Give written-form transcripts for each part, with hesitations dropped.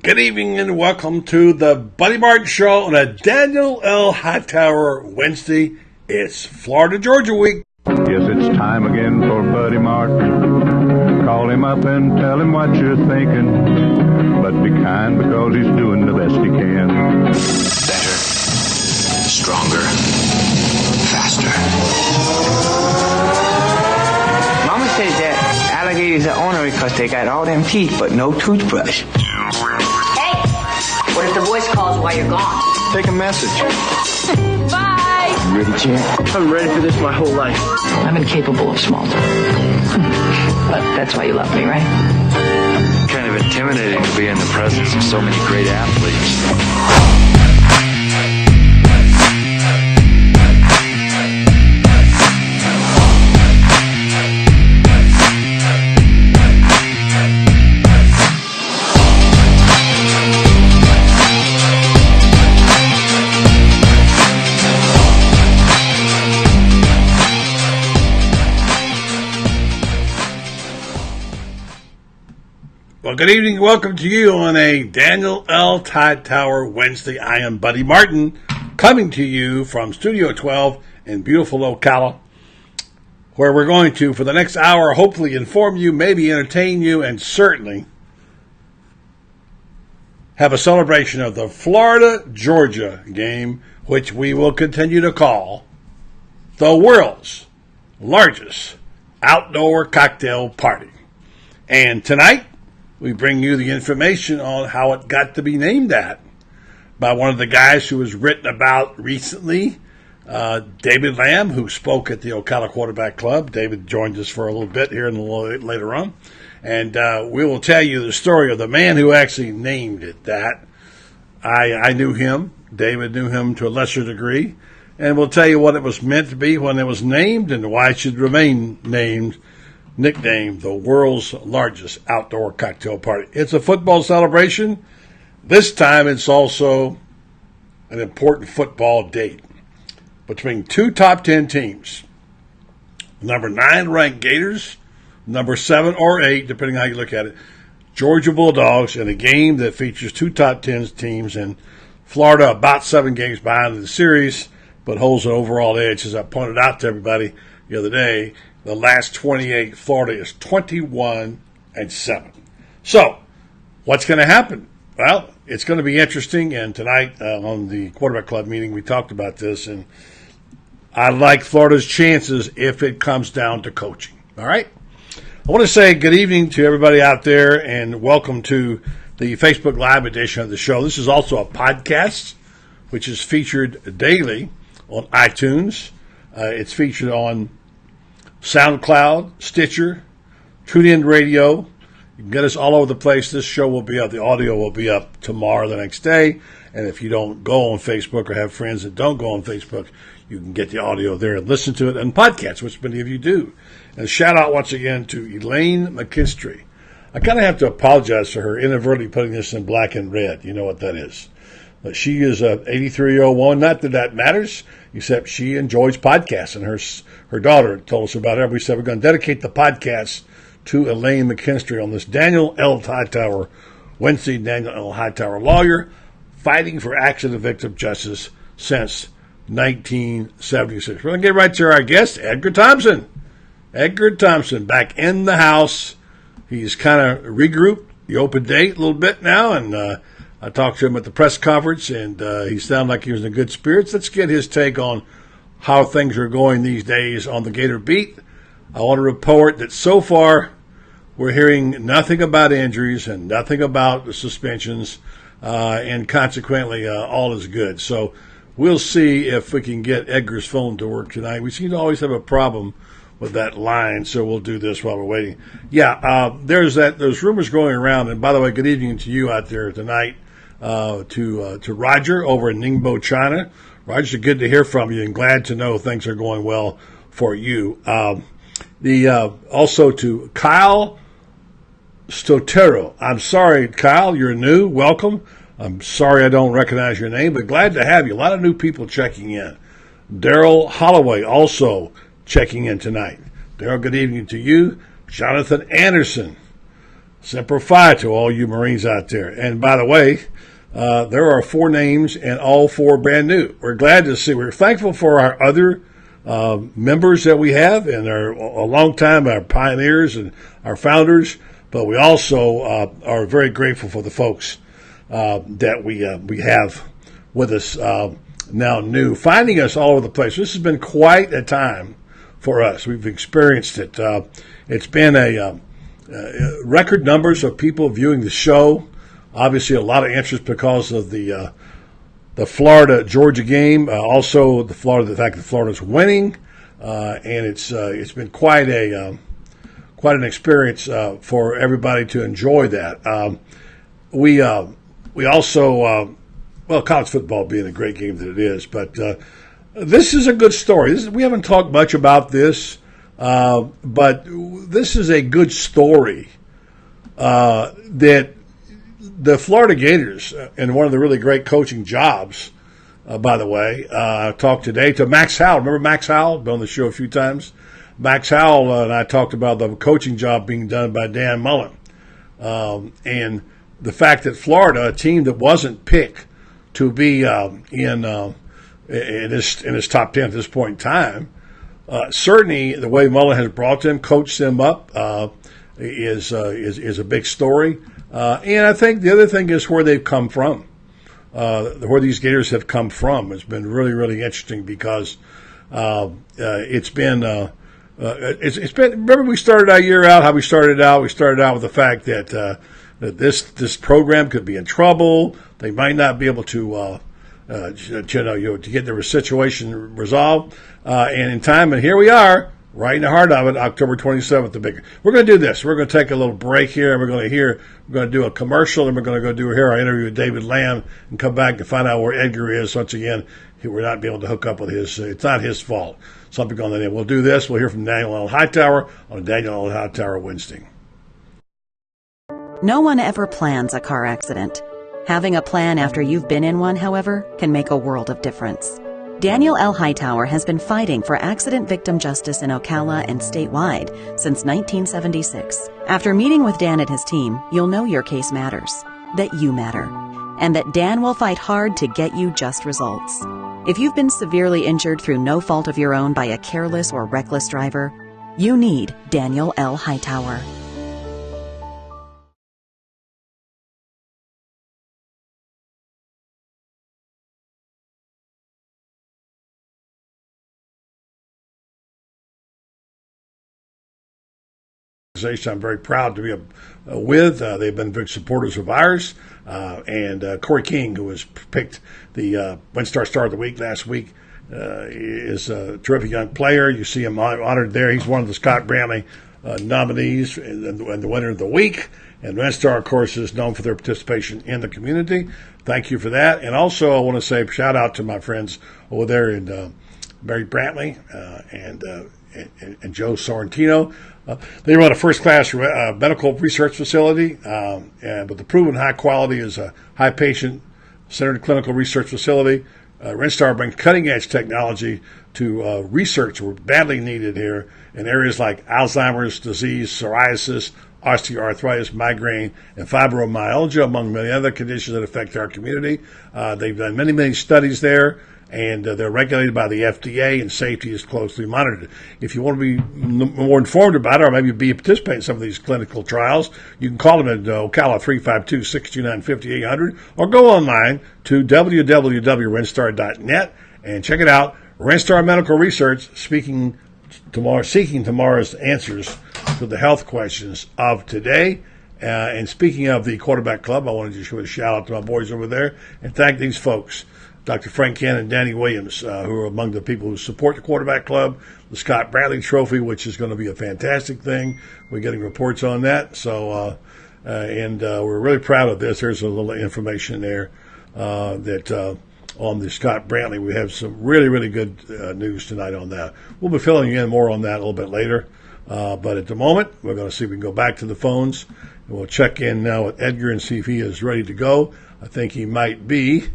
Good evening and welcome to the Buddy Martin Show on a Daniel L. Hightower Wednesday. It's Florida Georgia week. Yes, it's time again for Buddy Martin. Call him up and tell him what you're thinking. But be kind because he's doing the best he can. Better, stronger, faster. Mama says that alligators are ornery because they got all them teeth but no toothbrush. What if the voice calls while you're gone? Take a message. Bye! You ready, champ? I'm ready for this my whole life. I'm incapable of small talk. But that's why you love me, right? Kind of intimidating to be in the presence of so many great athletes. Well, good evening and welcome to you on a Daniel L. Hightower Wednesday. I am Buddy Martin, coming to you from Studio 12 in beautiful Ocala, where we're going to, for the next hour, hopefully inform you, maybe entertain you, and certainly have a celebration of the Florida-Georgia game, which we will continue to call the world's largest outdoor cocktail party. And tonight, we bring you the information on how it got to be named that by one of the guys who was written about recently, David Lamm, who spoke at the Ocala Quarterback Club. David joined us for a little bit here later on. And we will tell you the story of the man who actually named it that. I knew him. David knew him to a lesser degree. And we'll tell you what it was meant to be when it was named and why it should remain nicknamed the world's largest outdoor cocktail party. It's a football celebration. This time it's also an important football date between two top 10 teams. Number 9 ranked Gators, number 7 or 8, depending on how you look at it, Georgia Bulldogs, in a game that features two top 10 teams, and Florida about 7 games behind in the series, but holds an overall edge. As I pointed out to everybody the other day, the last 28, Florida is 21-7. So, what's going to happen? Well, it's going to be interesting, and tonight on the Quarterback Club meeting, we talked about this, and I like Florida's chances if it comes down to coaching. All right? I want to say good evening to everybody out there, and welcome to the Facebook Live edition of the show. This is also a podcast, which is featured daily on iTunes. It's featured on SoundCloud, Stitcher, TuneIn Radio. You can get us all over the place. This show will be up. The audio will be up tomorrow, the next day. And if you don't go on Facebook or have friends that don't go on Facebook, you can get the audio there and listen to it and podcasts, which many of you do. And a shout out once again to Elaine McKinstry. I kind of have to apologize for her inadvertently putting this in black and red. You know what that is. But she is an 83-year-old woman. Not that that matters, except she enjoys podcasts. And her daughter told us about it. We said we're going to dedicate the podcast to Elaine McKinstry on this Daniel L. Hightower Wednesday. Daniel L. Hightower, lawyer, fighting for accident victim justice since 1976. We're going to get right to our guest, Eddgar Thomspon. Eddgar Thomspon back in the house. He's kind of regrouped the open date a little bit now, and I talked to him at the press conference, and he sounded like he was in good spirits. Let's get his take on how things are going these days on the Gator beat. I want to report that so far we're hearing nothing about injuries and nothing about the suspensions, and consequently all is good. So we'll see if we can get Edgar's phone to work tonight. We seem to always have a problem with that line, so we'll do this while we're waiting. Yeah, there's rumors going around, and by the way, good evening to you out there tonight. To Roger over in Ningbo, China. Roger, good to hear from you and glad to know things are going well for you. Also to Kyle Stotero. I'm sorry, Kyle, you're new. Welcome. I'm sorry I don't recognize your name, but glad to have you. A lot of new people checking in. Daryl Holloway also checking in tonight. Daryl, good evening to you. Jonathan Anderson Semper Fi to all you Marines out there. And by the way, there are 4 names and all 4 brand new. We're glad to see. We're thankful for our other members that we have and a long time, our pioneers and our founders. But we also are very grateful for the folks that we have with us now new, finding us all over the place. This has been quite a time for us. We've experienced it. It's been a record numbers of people viewing the show. Obviously, a lot of interest because of the Florida-Georgia game. Also, the fact that Florida's winning, and it's been quite an experience for everybody to enjoy that. We also college football being a great game that it is, but this is a good story. We haven't talked much about this, but this is a good story that the Florida Gators, and one of the really great coaching jobs, by the way, I talked today to Max Howell. Remember Max Howell? Been on the show a few times. Max Howell and I talked about the coaching job being done by Dan Mullen, and the fact that Florida, a team that wasn't picked to be in his top 10 at this point in time, certainly the way Mullen has brought them, coached them up, is a big story. And I think the other thing is where they've come from, where these Gators have come from. It's been really, really interesting because it's been. Remember, we started our year out. How we started out? We started out with the fact that this program could be in trouble. They might not be able to get their situation resolved, and in time. And here we are, right in the heart of it, October 27th. We're going to do this. We're going to take a little break here, and we're going to do a commercial, and we're going to go do our interview with David Lamm, and come back and find out where Eddgar is. Once again, we're not being able to hook up with his. It's not his fault. Something on the name. We'll do this. We'll hear from Daniel L. Hightower on Daniel L. Hightower Wednesday. No one ever plans a car accident. Having a plan after you've been in one, however, can make a world of difference. Daniel L. Hightower has been fighting for accident victim justice in Ocala and statewide since 1976. After meeting with Dan and his team, you'll know your case matters, that you matter, and that Dan will fight hard to get you just results. If you've been severely injured through no fault of your own by a careless or reckless driver, you need Daniel L. Hightower. I'm very proud to be with. They've been big supporters of ours. And Corey King, who was picked the WinStar Star of the Week last week, is a terrific young player. You see him honored there. He's one of the Scott Brantley nominees and the winner of the week. And WinStar, of course, is known for their participation in the community. Thank you for that. And also, I want to say shout out to my friends over there in Mary Brantley and Joe Sorrentino. They run a first-class medical research facility, and with the proven high quality is a high patient-centered clinical research facility. WinStar brings cutting-edge technology to research we're badly needed here in areas like Alzheimer's disease, psoriasis, osteoarthritis, migraine, and fibromyalgia, among many other conditions that affect our community. They've done many, many studies there, and they're regulated by the FDA, and safety is closely monitored. If you want to be more informed about it, or maybe participate in some of these clinical trials, you can call them at Ocala 352-629-5800, or go online to www.winstar.net and check it out. WinStar Medical Research, seeking tomorrow's answers to the health questions of today. And speaking of the quarterback club, I wanted to just give a shout out to my boys over there and thank these folks. Dr. Frank Ken and Danny Williams, who are among the people who support the quarterback club, the Scott Brantley Trophy, which is going to be a fantastic thing. We're getting reports on that. So, we're really proud of this. There's a little information there that on the Scott Brantley. We have some really, really good news tonight on that. We'll be filling you in more on that a little bit later. But at the moment, we're going to see if we can go back to the phones. And we'll check in now with Eddgar and see if he is ready to go. I think he might be.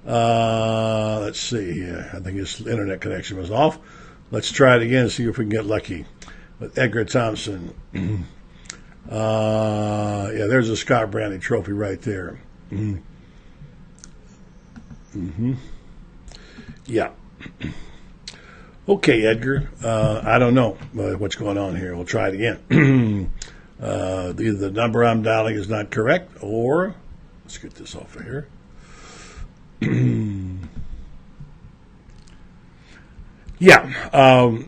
Let's see here. I think his internet connection was off. Let's try it again and see if we can get lucky with Eddgar Thomspon. Yeah, there's a Scott Brandy trophy right there. Yeah. Okay, Edgar. I don't know what's going on here. We'll try it again. Either the number I'm dialing is not correct, or let's get this off of here. Yeah.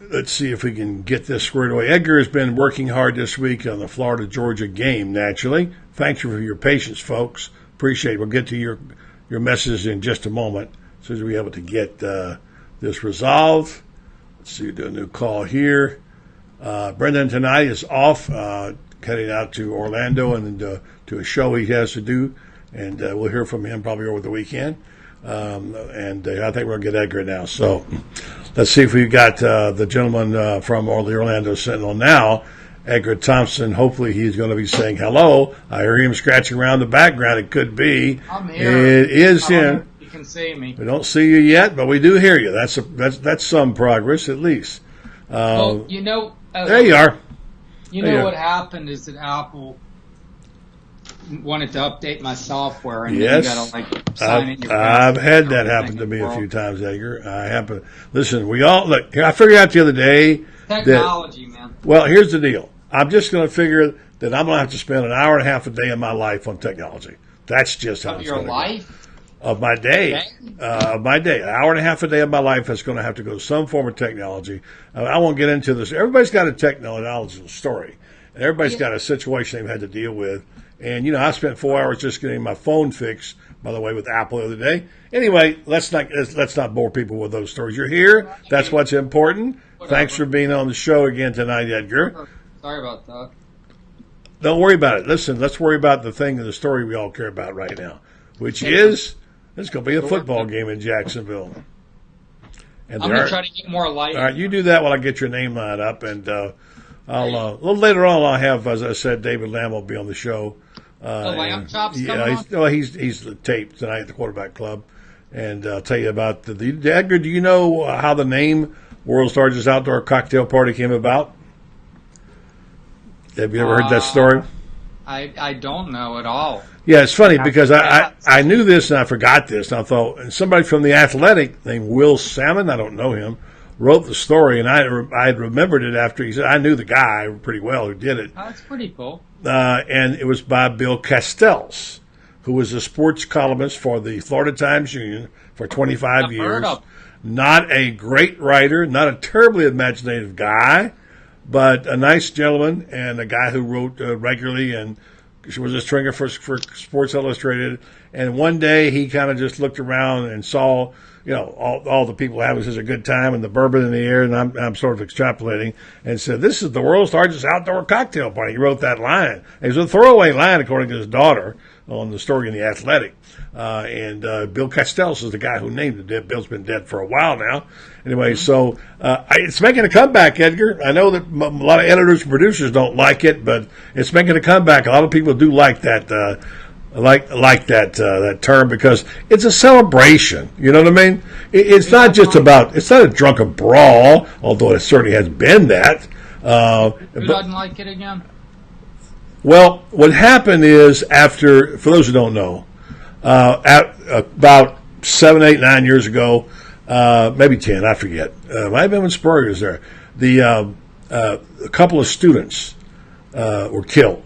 Let's see if we can get this squared away. Edgar has been working hard this week on the Florida-Georgia game, naturally. Thanks for your patience, folks. Appreciate it. We'll get to your message in just a moment as soon as we're able to get this resolved. Let's see, do a new call here. Brendan tonight is off, heading out to Orlando and to a show he has to do, and we'll hear from him probably over the weekend. And I think we're going to get Edgar now. So let's see if we've got the gentleman from the Orlando Sentinel now, Eddgar Thomspon. Hopefully he's going to be saying hello. I hear him scratching around the background. It could be. I'm here. It is him. You can see me. We don't see you yet, but we do hear you. That's some progress at least. Well, you know. There you are. You know what happened is that Apple wanted to update my software, and yes, then you got to sign in your I've had that happen to me a few times, Edgar. Listen, we all look. I figured out the other day technology, man. Well, here's the deal. I'm just going to figure that I'm going to have to spend an hour and a half a day of my life on technology. That's just how it's going to go. Of my day. An hour and a half a day of my life is going to have to go to some form of technology. I won't get into this. Everybody's got a technological story. And everybody's got a situation they've had to deal with. And, I spent 4 hours just getting my phone fixed, by the way, with Apple the other day. Anyway, let's not bore people with those stories. You're here. That's what's important. Thanks for being on the show again tonight, Edgar. Sorry about that. Don't worry about it. Listen, let's worry about the thing and the story we all care about right now, which is it's going to be a football game in Jacksonville. And I'm going to try to get more light. All right, you do that while I get your name line up, and I'll a little later on I'll have, as I said, David Lamm will be on the show. Lamb chops coming on? He's the tape tonight at the Quarterback Club, and I'll tell you about the Edgar. Do you know how the name World's Largest Outdoor Cocktail Party came about? Have you ever heard that story? I don't know at all. Yeah, it's funny because I knew this and I forgot this. And I thought, and somebody from The Athletic named Will Salmon, I don't know him, wrote the story, and I had remembered it after he said, I knew the guy pretty well who did it. Oh, that's pretty cool. And it was by Bill Castells, who was a sports columnist for the Florida Times-Union for 25 years. Not a great writer, not a terribly imaginative guy, but a nice gentleman and a guy who wrote regularly, and she was a stringer for Sports Illustrated. And one day he kind of just looked around and saw, all the people having such a good time and the bourbon in the air, and I'm sort of extrapolating, and said, this is the world's largest outdoor cocktail party. He wrote that line. It was a throwaway line, according to his daughter, on the story in The Athletic. And Bill Castells is the guy who named it. Bill's been dead for a while now. Anyway, so it's making a comeback, Edgar. I know that a lot of editors and producers don't like it, but it's making a comeback. A lot of people do like that, that term, because it's a celebration. You know what I mean? It's not just about. It's not a drunken brawl, although it certainly has been that. Who doesn't like it again? Well, what happened is for those who don't know, about 7, 8, 9 years ago, maybe 10, I forget. Might have been when Spurrier was there. A couple of students were killed,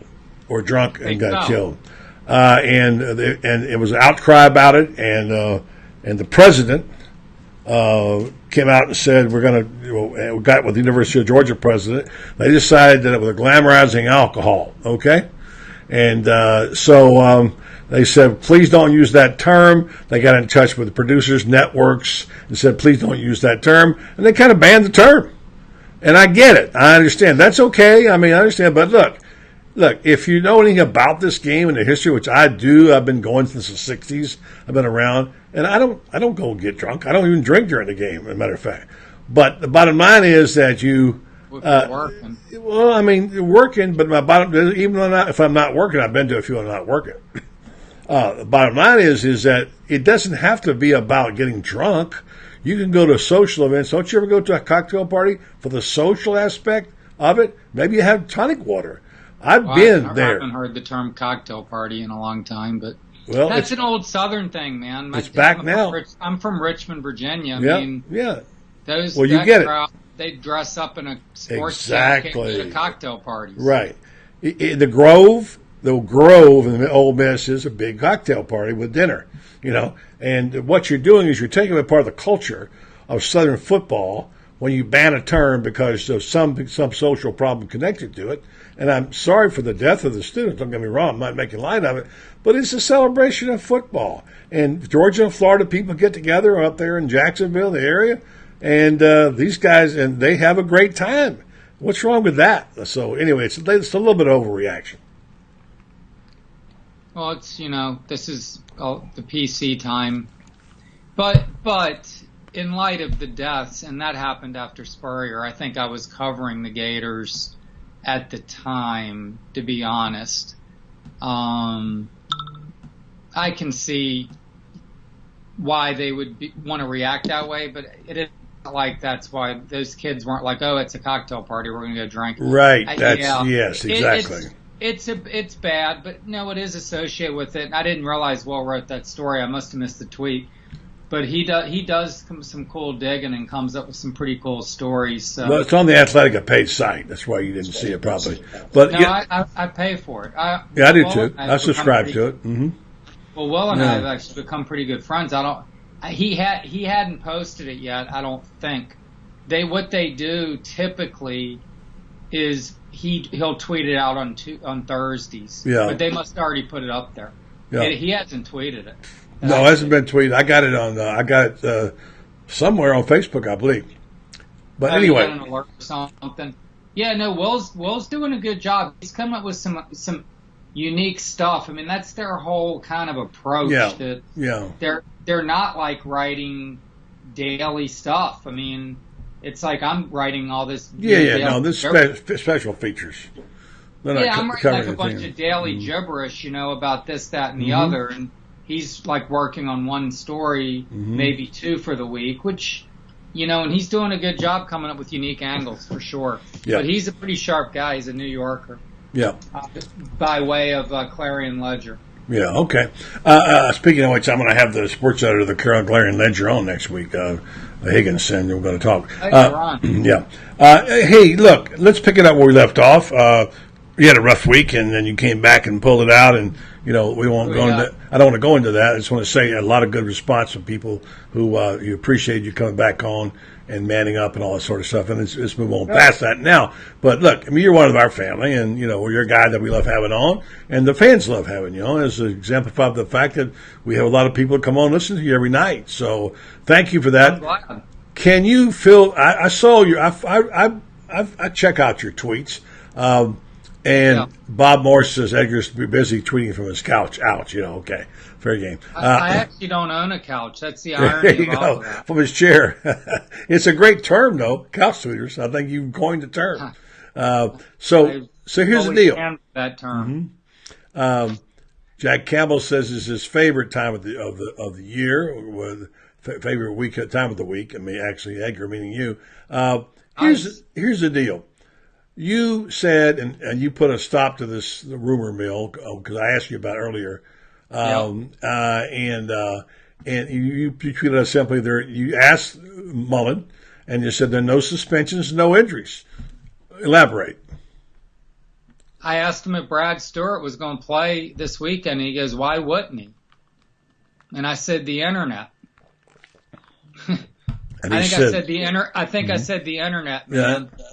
or drunk and got killed, and it was an outcry about it, and the president came out and said, we got with the University of Georgia president. They decided that it was glamorizing alcohol, okay? And so they said, please don't use that term. They got in touch with the producers' networks and said, please don't use that term. And they kind of banned the term. And I get it. I understand. That's okay. I mean, I understand. But look, if you know anything about this game and the history, which I do, I've been going since the 60s. I've been around. And I don't go get drunk. I don't even drink during the game, as a matter of fact. But the bottom line is that you... working. Well, I mean, you're working, but my bottom... Even if I'm not working, I've been to a few I'm not working. The bottom line is that it doesn't have to be about getting drunk. You can go to social events. Don't you ever go to a cocktail party for the social aspect of it, maybe you have tonic water. I've Well, been I there. haven't heard the term cocktail party in a long time, but Well, that's an old Southern thing, man. It's back now. I'm from Richmond, Virginia. I mean, yeah. those Well, you that get crowd, they dress up in a sports Exactly. jacket at cocktail parties. Right. The Grove in the Ole Miss is a big cocktail party with dinner, And what you're doing is you're taking a part of the culture of Southern football when you ban a term because of some social problem connected to it. And I'm sorry for the death of the students. Don't get me wrong. I'm not making light of it. But it's a celebration of football. And Georgia and Florida people get together up there in Jacksonville, the area, and these guys, and they have a great time. What's wrong with that? So anyway, it's a little bit of overreaction. Well, it's, this is the PC time. But in light of the deaths, and that happened after Spurrier, I think I was covering the Gators at the time, to be honest. I can see why they would want to react that way, but it is not like that's why those kids weren't like, oh, it's a cocktail party, we're going to go drink. Right. Yes, exactly. It's bad, but no, it is associated with it. And I didn't realize Will wrote that story. I must have missed the tweet. But he does some cool digging and comes up with some pretty cool stories. So. Well, it's on the Athletic page site. That's why you didn't see it probably. But no, I pay for it. I do too. I subscribe to it. Mm-hmm. Well, Will and I have actually become pretty good friends. He hadn't posted it yet. I don't think. What they do typically is he'll tweet it out on Thursdays. Yeah. But they must already put it up there. Yeah. He hasn't tweeted it. No, it hasn't been tweeted. I got it somewhere on Facebook, I believe. But anyway, an alert or something. Yeah, no, Will's doing a good job. He's coming up with some unique stuff. I mean, that's their whole kind of approach. They're not like writing daily stuff. I mean, it's like I'm writing all this. This special features. I'm writing like a bunch of daily gibberish, about this, that, and the other, and he's like working on one story, maybe two for the week, which, and he's doing a good job coming up with unique angles for sure. Yeah. But he's a pretty sharp guy. He's a New Yorker. Yeah. By way of Clarion Ledger. Yeah, okay. Speaking of which, I'm going to have the sports editor of the Clarion Ledger on next week, Higginson. We're going to talk. Hey, look, let's pick it up where we left off. You had a rough week, and then you came back and pulled it out, and we won't go into. I don't want to go into that. I just want to say a lot of good response from people who you appreciate you coming back on and manning up and all that sort of stuff. And let's move on past that now. But look, I mean, you're one of our family, and you're a guy that we love having on, and the fans love having you on. As exemplified the fact that we have a lot of people that come on and listen to you every night. So thank you for that. I'm glad. Can you feel? I saw your. I check out your tweets. Bob Morse says Edgar's busy tweeting from his couch. Ouch, okay. Fair game. I actually don't own a couch. That's the irony of all of that. From his chair. It's a great term, though, couch tweeters. I think you've coined the term. So here's the deal. That term. Jack Campbell says it's his favorite time of the year, with favorite week time of the week. I mean, actually, Edgar, meaning you. Here's the deal. You said, and you put a stop to this rumor mill because I asked you about it earlier, and you tweeted us simply there. You asked Mullen, and you said there are no suspensions, no injuries. Elaborate. I asked him if Brad Stewart was going to play this weekend, and he goes, "Why wouldn't he?" And I said, "The internet." I said the internet, man. Yeah.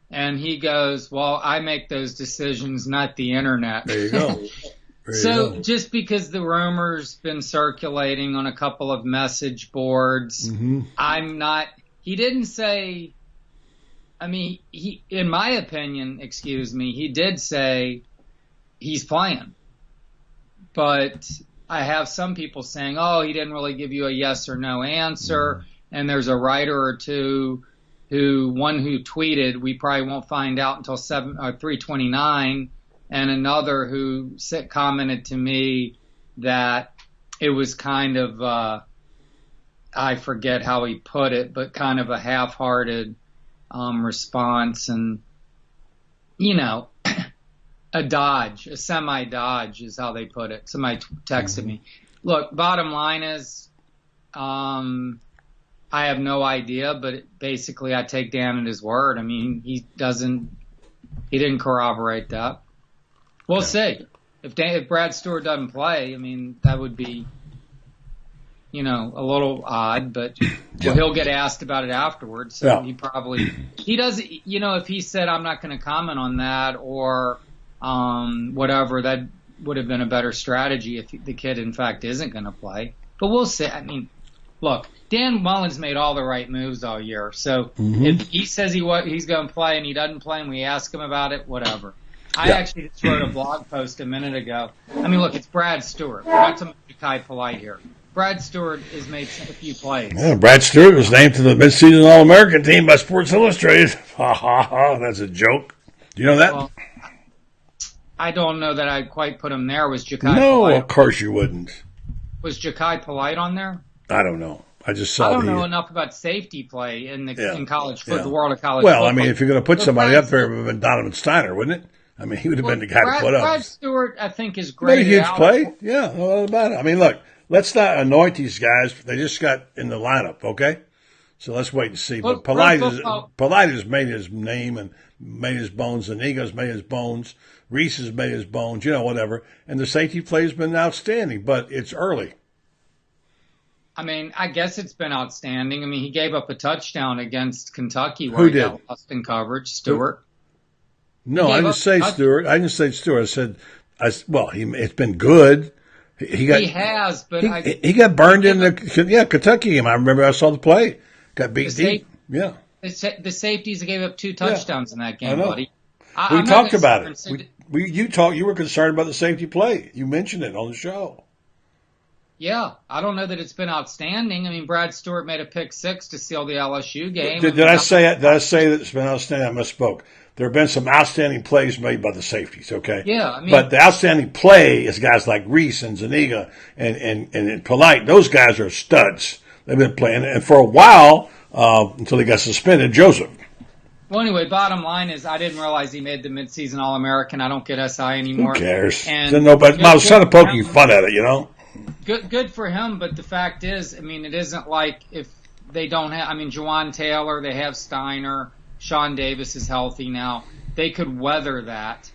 And he goes, "Well, I make those decisions, not the internet." There you go. Just because the rumor's been circulating on a couple of message boards, I'm not. He didn't say. I mean, in my opinion, he did say he's playing, but I have some people saying, "Oh, he didn't really give you a yes or no answer," and there's a writer or two. One who tweeted, "We probably won't find out until 3:29," and another who commented to me that it was kind of, I forget how he put it, but kind of a half-hearted response. And a Dodge, a semi-Dodge is how they put it. Somebody texted me. Look, bottom line is, I have no idea, but basically I take Dan at his word. I mean, he didn't corroborate that. We'll see. If Brad Stewart doesn't play, I mean, that would be, a little odd, but he'll get asked about it afterwards. So he does, if he said, I'm not going to comment on that or, whatever, that would have been a better strategy if the kid, in fact, isn't going to play. But we'll see. I mean, look, Dan Mullen's made all the right moves all year. So if he says he's going to play and he doesn't play and we ask him about it, whatever. I actually just wrote a blog post a minute ago. I mean, look, it's Brad Stewart. We're not talking about Ja'Kai Polite here. Brad Stewart has made a few plays. Yeah, Brad Stewart was named to the midseason All-American team by Sports Illustrated. Ha, ha, ha. That's a joke. Do you know that? Well, I don't know that I'd quite put him there. Was Ja'Kai No, Polite? of course you wouldn't. Was Ja'Kai Polite on there? I don't know. I just saw. I don't know enough about safety play in college football, the world of college football. football. I mean, if you're going to put somebody up there, it would have been Donovan Steiner, wouldn't it? I mean, he would have been the guy to put up. Brad Stewart, I think, is great. Made a huge play. Yeah, no doubt about it. I mean, look, let's not anoint these guys. They just got in the lineup, okay? So let's wait and see. But Polite has made his name and made his bones. Aniga's made his bones. Reese has made his bones, whatever. And the safety play has been outstanding, but it's early. I mean, I guess it's been outstanding. I mean, he gave up a touchdown against Kentucky where Who he did? got lost in coverage. Stewart. No, I didn't say Stewart. I didn't say Stewart. It's been good. He has, but he got burned in the Kentucky game. I remember I saw the play. Got beat deep. Yeah. The safeties gave up 2 touchdowns in that game, buddy. We talked about it. You were concerned about the safety play. You mentioned it on the show. Yeah, I don't know that it's been outstanding. I mean, Brad Stewart made a pick 6 to seal the LSU game. Did I say that it's been outstanding? I misspoke. There have been some outstanding plays made by the safeties, okay? Yeah, I mean, but the outstanding play is guys like Reese and Zuniga and Polite. Those guys are studs. They've been playing, and for a while, until he got suspended, Joseph. Well, anyway, bottom line is I didn't realize he made the midseason All-American. I don't get SI anymore. Who cares? And nobody. I was trying to poke you fun at it, Good for him, but the fact is, I mean, it isn't like if they don't have, I mean, Juwan Taylor, they have Steiner, Sean Davis is healthy now. They could weather that,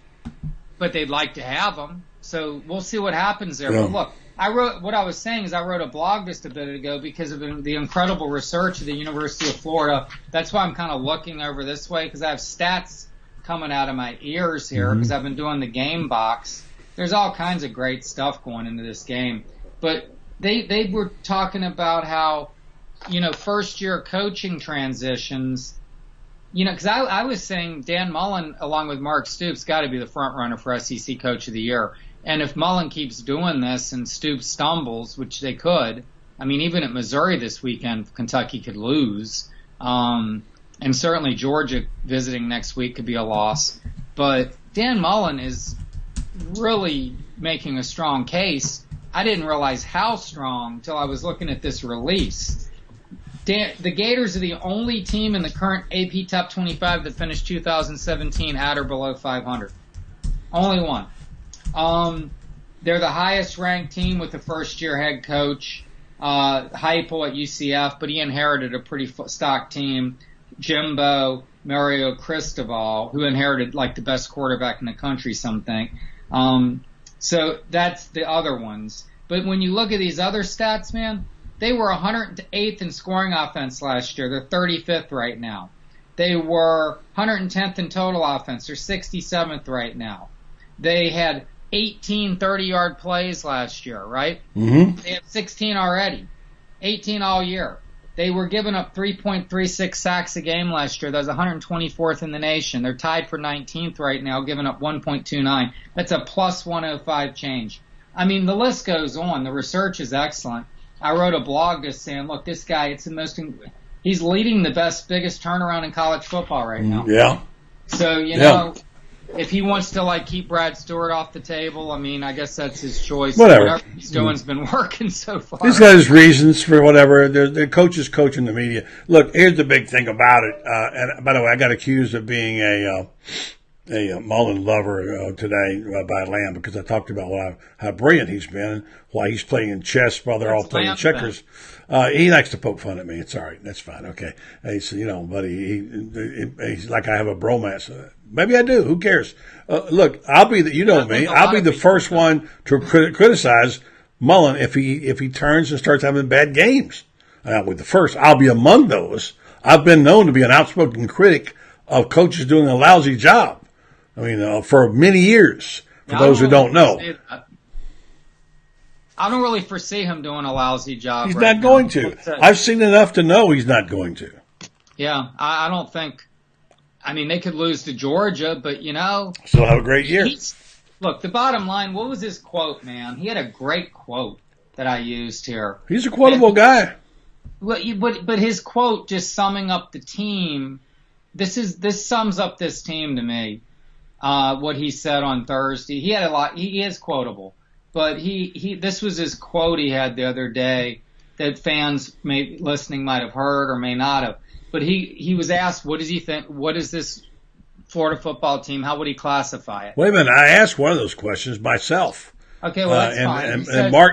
but they'd like to have him. So we'll see what happens there. Yeah. But look, I wrote a blog just a bit ago because of the incredible research of the University of Florida. That's why I'm kind of looking over this way because I have stats coming out of my ears here because I've been doing the game box. There's all kinds of great stuff going into this game. But they were talking about how, first year coaching transitions, because I was saying Dan Mullen, along with Mark Stoops, got to be the front runner for SEC Coach of the Year. And if Mullen keeps doing this and Stoops stumbles, which they could, I mean, even at Missouri this weekend, Kentucky could lose. And certainly Georgia visiting next week could be a loss. But Dan Mullen is really making a strong case. I didn't realize how strong until I was looking at this release. The Gators are the only team in the current AP Top 25 that finished 2017 at or below 500. Only one. They're the highest ranked team with the first year head coach, Heupel at UCF, but he inherited a pretty stock team. Jimbo, Mario Cristobal, who inherited like the best quarterback in the country, some think. So that's the other ones. But when you look at these other stats, man, they were 108th in scoring offense last year. They're 35th right now. They were 110th in total offense. They're 67th right now. They had 18 30-yard plays last year, right? Mm-hmm. They have 16 already. 18 all year. They were giving up 3.36 sacks a game last year. That was 124th in the nation. They're tied for 19th right now, giving up 1.29. That's a plus 105 change. I mean, the list goes on. The research is excellent. I wrote a blog just saying, look, this guy, he's leading the biggest turnaround in college football right now. Yeah. So, know, if he wants to keep Brad Stewart off the table, I mean, I guess that's his choice. Whatever he's doing's been working so far. He's got his reasons for whatever. The coach is coaching the media. Look, here's the big thing about it. And by the way, I got accused of being a Mullen lover today by Lamm because I talked about how brilliant he's been, why he's playing chess while they're all playing checkers. He likes to poke fun at me. It's all right. That's fine. Okay. He's, buddy, he's like I have a bromance. Maybe I do. Who cares? Look, I'll be me. I'll be the first one to criticize Mullen if he turns and starts having bad games. I'll be the first. I'll be among those. I've been known to be an outspoken critic of coaches doing a lousy job. I mean, for many years, for those who don't know. I don't really foresee him doing a lousy job. He's not going to. I've seen enough to know he's not going to. Yeah, I don't think. I mean, they could lose to Georgia, but, still have a great year. Look, the bottom line, what was his quote, man? He had a great quote that I used here. He's a quotable guy. But his quote, just summing up the team, this sums up this team to me. What he said on Thursday. He had a lot. He is quotable, but this was his quote he had the other day that fans listening might have heard or may not have. But he was asked, what does he think? What is this Florida football team? How would he classify it? Wait a minute. I asked one of those questions myself. Okay, well that's fine.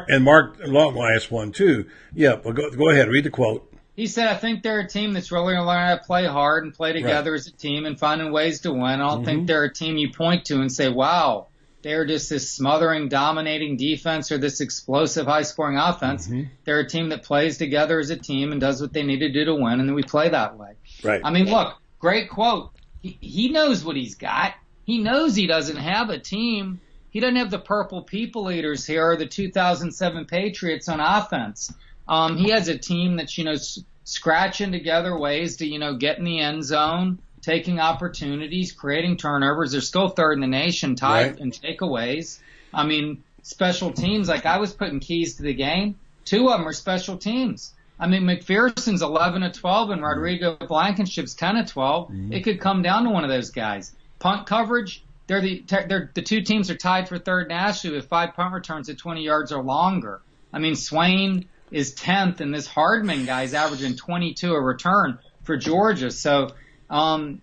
And Mark Long asked one too. Yeah, well, go ahead. Read the quote. He said, I think they're a team that's really going to learn how to play hard and play together as a team and finding ways to win. I don't think they're a team you point to and say, wow, they're just this smothering, dominating defense or this explosive, high-scoring offense. They're a team that plays together as a team and does what they need to do to win, and then we play that way. Right. I mean, look, great quote. He knows what he's got. He knows he doesn't have a team. He doesn't have the purple people eaters here or the 2007 Patriots on offense. He has a team that's, scratching together ways to, get in the end zone, taking opportunities, creating turnovers. They're still third in the nation, tied in takeaways. I mean, special teams, like I was putting keys to the game. 2 of them are special teams. I mean, McPherson's 11-12 and Rodrigo Blankenship's 10-12. It could come down to one of those guys. Punt coverage, the 2 teams are tied for third nationally with 5 punt returns at 20 yards or longer. I mean, Swain is 10th, and this Hardman guy's averaging 22 a return for Georgia. So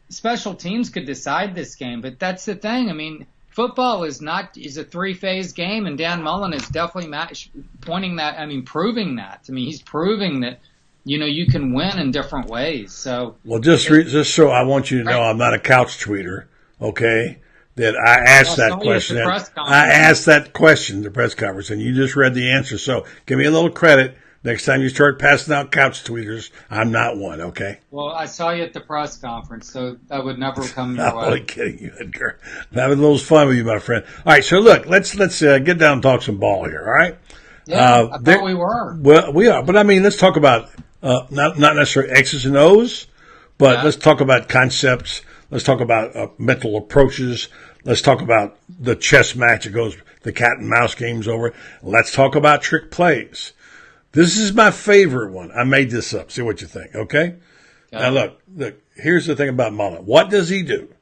special teams could decide this game, but that's the thing. I mean, football is a 3-phase game, and Dan Mullen is definitely proving that. I mean, he's proving that you can win in different ways. So just so I want you to know, I'm not a couch tweeter, okay? That I asked that question. I asked that question at the press conference, and you just read the answer. So give me a little credit. Next time you start passing out couch tweeters, I'm not one, okay? Well, I saw you at the press conference, so that would never come your way. I'm only kidding you, Edgar. I'm having a little fun with you, my friend. All right, so look, let's get down and talk some ball here, all right? Yeah, I thought we were. Well, we are, but I mean, let's talk about not necessarily X's and O's, but let's talk about concepts. Let's talk about mental approaches. Let's talk about the chess match. It goes, the cat and mouse game's over. Let's talk about trick plays. This is my favorite one. I made this up. See what you think, okay? Now, look, here's the thing about Mullen. What does he do?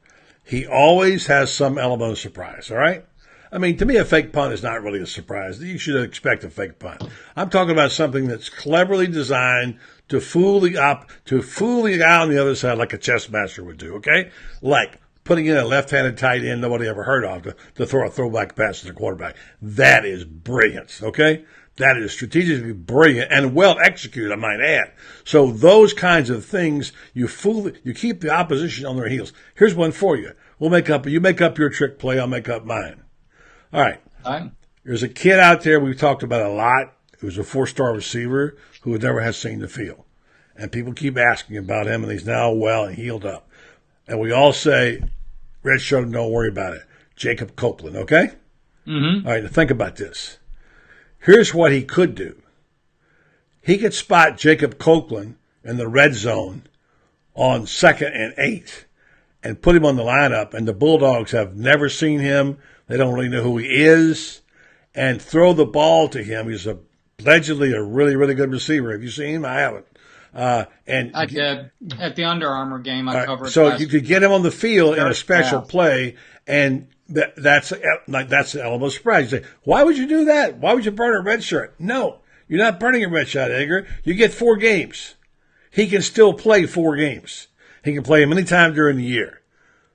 He always has some element of surprise, all right? I mean, to me, a fake punt is not really a surprise. You should expect a fake punt. I'm talking about something that's cleverly designed to fool the guy on the other side like a chess master would do, okay? Like putting in a left-handed tight end nobody ever heard of to throw a throwback pass to the quarterback. That is brilliance, okay? That is strategically brilliant and well executed, I might add. So those kinds of things, you keep the opposition on their heels. Here's one for you. You make up your trick play, I'll make up mine. All right. There's a kid out there we've talked about a lot. He was a 4-star receiver who never has seen the field. And people keep asking about him, and he's now well and healed up. And we all say, red shirt, don't worry about it. Jacob Copeland, okay? Mm-hmm. All right, now think about this. Here's what he could do. He could spot Jacob Copeland in the red zone on 2nd and 8 and put him on the lineup, and the Bulldogs have never seen him. They don't really know who he is, and throw the ball to him. He's allegedly a really, really good receiver. Have you seen him? I haven't. I did. At the Under Armour game, I covered. So you could get him on the field in a special play, and that's an element of surprise. You say, why would you do that? Why would you burn a red shirt? No, you're not burning a red shirt, Edgar. You get 4 games. He can still play 4 games. He can play him any time during the year.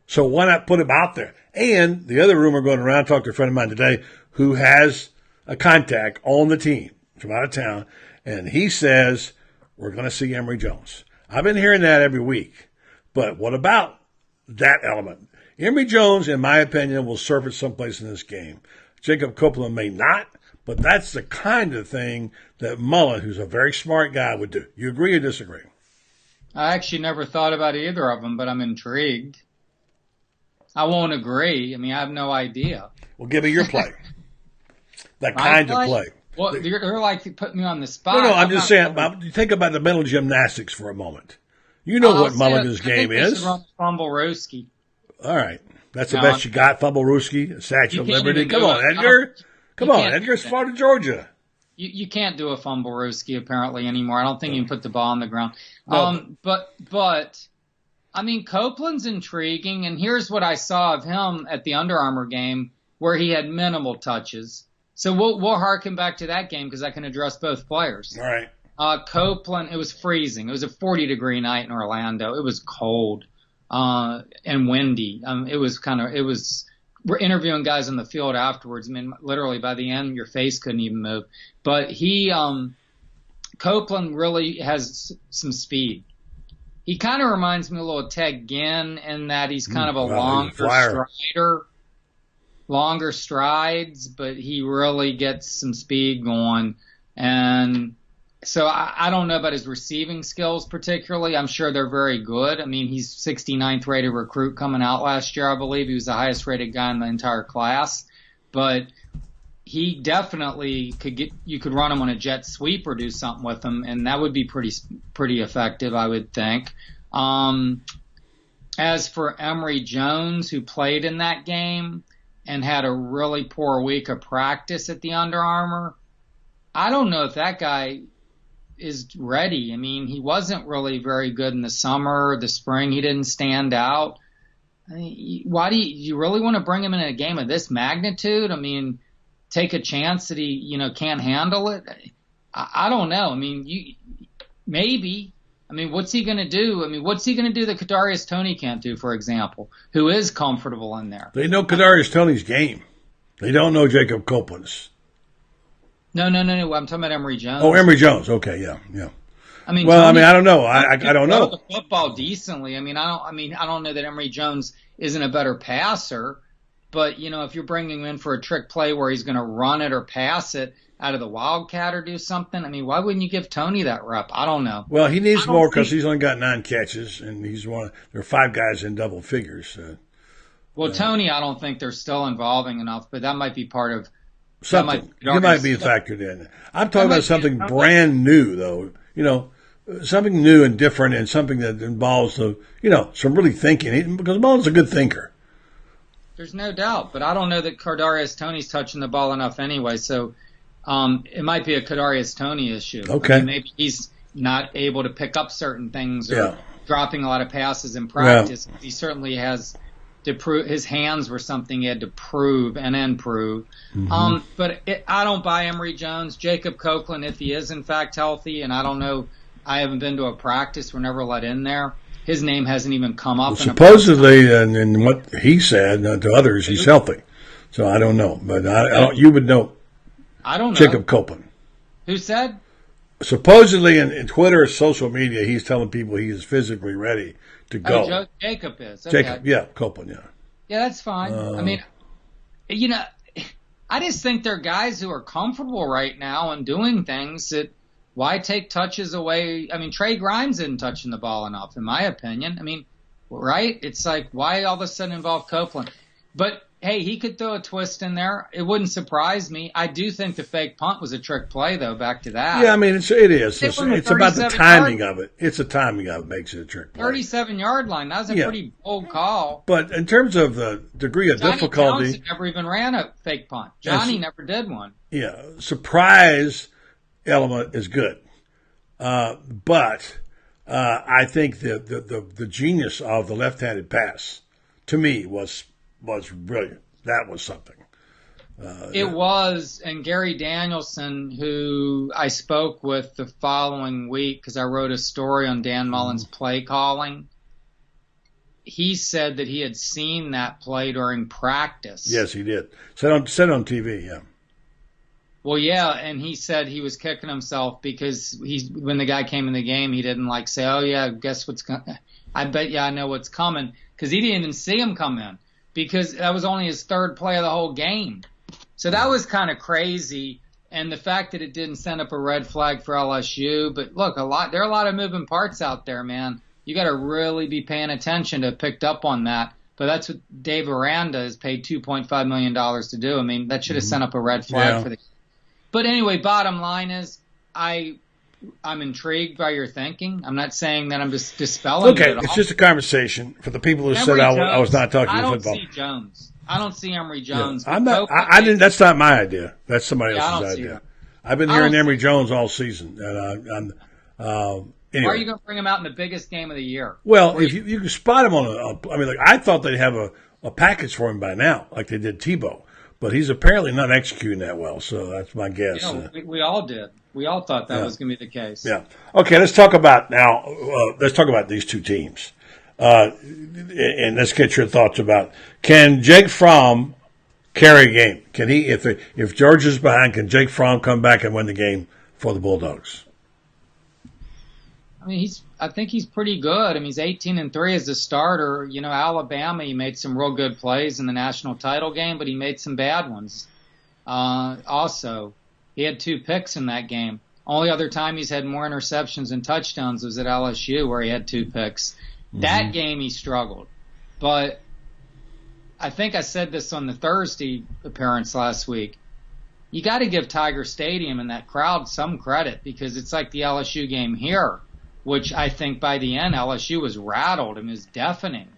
So why not put him out there? And the other rumor going around, I talked to a friend of mine today who has a contact on the team from out of town, and he says we're going to see Emory Jones. I've been hearing that every week. But what about that element? Emory Jones, in my opinion, will surface someplace in this game. Jacob Copeland may not, but that's the kind of thing that Mullen, who's a very smart guy, would do. You agree or disagree? I actually never thought about either of them, but I'm intrigued. I won't agree. I mean, I have no idea. Well, give me your play. That kind of play. Well, you're like putting me on the spot. No, I'm just saying, think about the mental gymnastics for a moment. You know what Mulligan's game is. Fumblerooski. All right. That's the best you got, Fumblerooski, Statue of Liberty. Come on, Edgar. Come on, Edgar's Florida, Georgia. You can't do a Fumblerooski apparently anymore. I don't think you can put the ball on the ground. No. But I mean, Copeland's intriguing, and here's what I saw of him at the Under Armour game where he had minimal touches. So we'll harken back to that game because I can address both players. All right. Copeland, it was freezing. It was a 40-degree night in Orlando. It was cold and windy. We're interviewing guys on the field afterwards. I mean, literally by the end, your face couldn't even move. But Copeland really has some speed. He kind of reminds me a little of Ted Ginn in that he's kind of a longer strider, longer strides, but he really gets some speed going. And so I don't know about his receiving skills particularly. I'm sure they're very good. I mean, he's 69th rated recruit coming out last year, I believe. He was the highest rated guy in the entire class. But he definitely you could run him on a jet sweep or do something with him, and that would be pretty effective, I would think. As for Emory Jones, who played in that game and had a really poor week of practice at the Under Armour, I don't know if that guy is ready. I mean, he wasn't really very good in the summer, the spring. He didn't stand out. I mean, why do you really want to bring him in a game of this magnitude? I mean, take a chance that he, can't handle it. I don't know. I mean, maybe. I mean, what's he going to do? I mean, what's he going to do that Kadarius Toney can't do, for example, who is comfortable in there? They know Kadarius Toney's game. They don't know Jacob Copeland's. No. I'm talking about Emory Jones. Oh, Emory Jones. Okay, yeah. I mean, Toney, I don't know. I don't know. The football decently. I don't know that Emory Jones isn't a better passer, but if you're bringing him in for a trick play where he's going to run it or pass it out of the Wildcat or do something, I mean, why wouldn't you give Toney that rep? I don't know. Well, he needs more because he's only got 9 catches, and there are 5 guys in double figures. Toney, I don't think they're still involving enough, but that might be part of something. It might be factored in. I'm talking about something brand new, though. Something new and different, and something that involves some really thinking. Because Mullen's a good thinker. There's no doubt, but I don't know that Kadarius Toney's touching the ball enough anyway. So it might be a Kadarius Toney issue. Okay, I mean, maybe he's not able to pick up certain things or dropping a lot of passes in practice. Yeah. He certainly has to prove. His hands were something he had to prove and improve. Mm-hmm. But I don't buy Emory Jones. Jacob Copeland, if he is in fact healthy, and I don't know, I haven't been to a practice. We're never let in there. His name hasn't even come up. Supposedly, and what he said to others, he's healthy. So I don't know, but you would know. I don't know. Jacob Copeland. Who said? Supposedly in Twitter or social media, he's telling people he is physically ready to go. Oh, Jacob is. Okay. Jacob, yeah, Copeland, yeah. Yeah, that's fine. I mean, I just think they're guys who are comfortable right now and doing things that. Why take touches away? I mean, Trey Grimes isn't touching the ball enough, in my opinion. I mean, right? It's like, why all of a sudden involve Copeland? But, hey, he could throw a twist in there. It wouldn't surprise me. I do think the fake punt was a trick play, though, back to that. Yeah, I mean, it is. It's about the timing of it. It's the timing of it makes it a trick play. 37-yard line. That was a pretty bold call. But in terms of the degry of difficulty. Johnny never even ran a fake punt. Johnny never did one. Yeah, surprise element is good, but I think the genius of the left-handed pass to me was brilliant. That was something. It was, and Gary Danielson, who I spoke with the following week because I wrote a story on Dan Mullen's play calling. he said that he had seen that play during practice. Yes, he did. Said on TV, yeah. Well, yeah, and he said he was kicking himself because when the guy came in the game, he didn't say, "Oh yeah, guess what's coming." I bet you I know what's coming, because he didn't even see him come in, because that was only his third play of the whole game. So that was kind of crazy, and the fact that it didn't send up a red flag for LSU. But look, there are a lot of moving parts out there, man. You got to really be paying attention to have picked up on that. But that's what Dave Aranda is paid $2.5 million to do. I mean, that should have sent up a red flag for the. But anyway, bottom line is, I'm intrigued by your thinking. I'm not saying that I'm just dispelling it at all. It's just a conversation for the people who said I was not talking football. I don't see Jones. I don't see Emory Jones. Yeah, I'm not. I didn't. That's not my idea. That's somebody else's idea. I've been hearing Emory Jones all season, and anyway. Why are you going to bring him out in the biggest game of the year? Well, if you can spot him I thought they'd have a package for him by now, like they did Tebow. But he's apparently not executing that well, so that's my guess. We all did. We all thought that was going to be the case. Yeah. Okay, let's talk about these two teams. And let's get your thoughts about, can Jake Fromm carry a game? Can he, if Georgia's behind, can Jake Fromm come back and win the game for the Bulldogs? I mean, I think he's pretty good. I mean, he's 18-3 as a starter. Alabama, he made some real good plays in the national title game, but he made some bad ones. Also, he had 2 picks in that game. Only other time he's had more interceptions and touchdowns was at LSU, where he had 2 picks. Mm-hmm. That game he struggled. But I think I said this on the Thursday appearance last week. You got to give Tiger Stadium and that crowd some credit, because it's like the LSU game here, which I think by the end LSU was rattled and was deafening.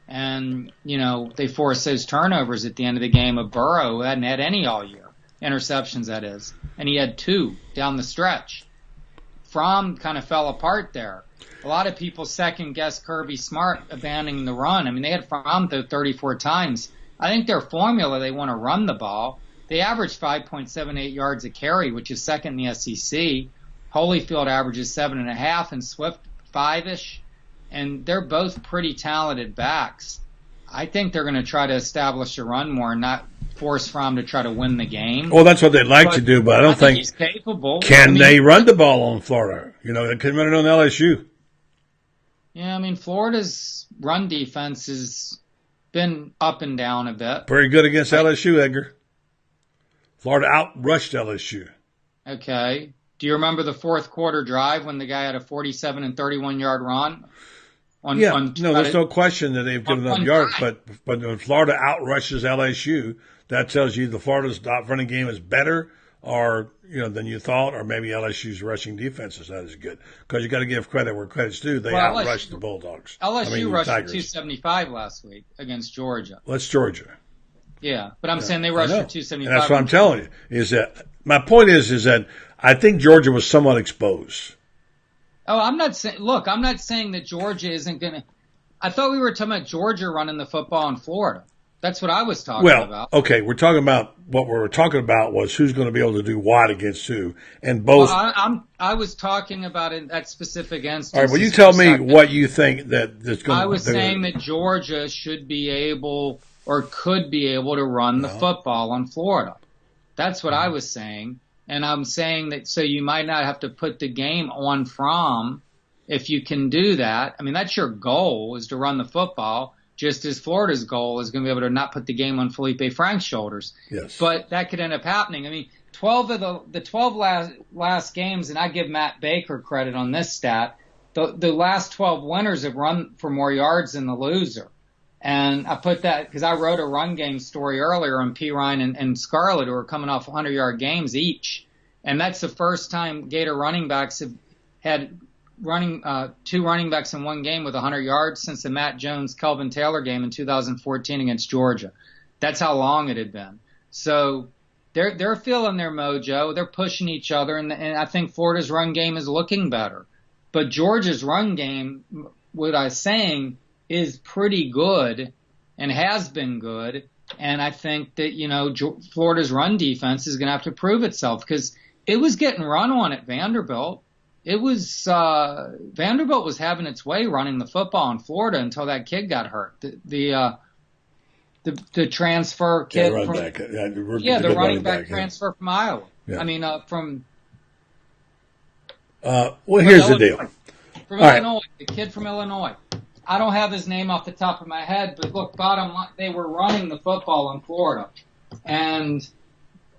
And, they forced those turnovers at the end of the game of Burrow, who hadn't had any all year. Interceptions, that is. And he had 2 down the stretch. Fromm kind of fell apart there. A lot of people second-guess Kirby Smart abandoning the run. I mean, they had Fromm throw 34 times. I think their formula, they want to run the ball. They averaged 5.78 yards a carry, which is second in the SEC. Holyfield averages 7.5 and Swift 5-ish. And they're both pretty talented backs. I think they're going to try to establish a run more and not force Fromm to try to win the game. Well, that's what they'd like to do, but I don't think he's capable. They run the ball on Florida? They can run it on LSU. Yeah, I mean, Florida's run defense has been up and down a bit. Pretty good against LSU, Edgar. Florida outrushed LSU. Okay. Do you remember the fourth quarter drive when the guy had a 47 and 31 yard run? There's no question that they've given up yards, but when Florida outrushes LSU, that tells you the Florida's running game is better, or than you thought, or maybe LSU's rushing defense is not as good. Because you got to give credit where credit's due. They outrushed the Bulldogs. LSU rushed for 275 last week against Georgia. Well, that's Georgia. Yeah, but I'm saying they rushed for 275. And that's what I'm telling you. Is that my point is that I think Georgia was somewhat exposed. Oh, I'm not saying that Georgia isn't going to. I thought we were talking about Georgia running the football in Florida. That's what I was talking about. Well, okay, we're talking about what we were talking about was who's going to be able to do what against who, and both. Well, I was talking about in that specific instance. All right, well, you tell me what you think that's going to. I was saying that Georgia should be able or could be able to run the football on Florida. That's what I was saying. And I'm saying that so you might not have to put the game on Fromm if you can do that. I mean, that's your goal, is to run the football, just as Florida's goal is going to be able to not put the game on Felipe Frank's shoulders. Yes. But that could end up happening. I mean, 12 of the 12 last games, and I give Matt Baker credit on this stat, the last 12 winners have run for more yards than the loser. And I put that because I wrote a run game story earlier on P. Ryan and Scarlett, who are coming off 100-yard games each. And that's the first time Gator running backs have had two running backs in one game with 100 yards since the Matt Jones-Kelvin Taylor game in 2014 against Georgia. That's how long it had been. So they're feeling their mojo. They're pushing each other, and I think Florida's run game is looking better. But Georgia's run game, what I was saying, is pretty good and has been good. And I think that, Florida's run defense is going to have to prove itself because it was getting run on at Vanderbilt. it was Vanderbilt was having its way running the football in Florida until that kid got hurt. The transfer kid the running back transfer from Iowa. Yeah. I mean, from. Well, here's Illinois. the deal. From Illinois, the kid from Illinois. I don't have his name off the top of my head, but look, bottom line, they were running the football in Florida, and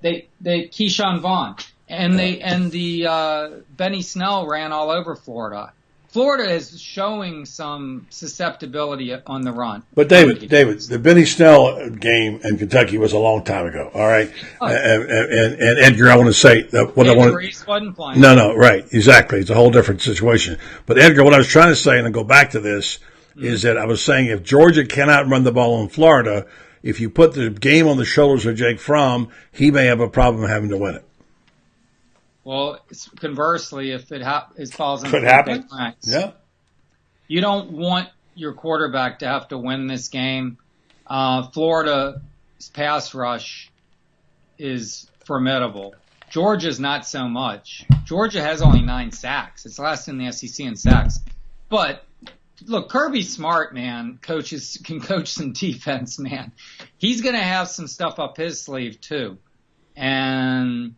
they Keyshawn Vaughn and the Benny Snell ran all over Florida. Florida is showing some susceptibility on the run. But David, the Benny Snell game in Kentucky was a long time ago. All right, and Edgar, I want to say what I want. Wasn't playing. No, right, exactly. It's a whole different situation. But Edgar, what I was trying to say, and I'll go back to this, is that I was saying if Georgia cannot run the ball in Florida, if you put the game on the shoulders of Jake Fromm, he may have a problem having to win it. Well, conversely, if it falls in could happen, yeah. You don't want your quarterback to have to win this game. Florida's pass rush is formidable. Georgia's not so much. Georgia has only 9 sacks. It's last in the SEC in sacks. But look, Kirby Smart, man, can coach some defense, man. He's going to have some stuff up his sleeve too, and.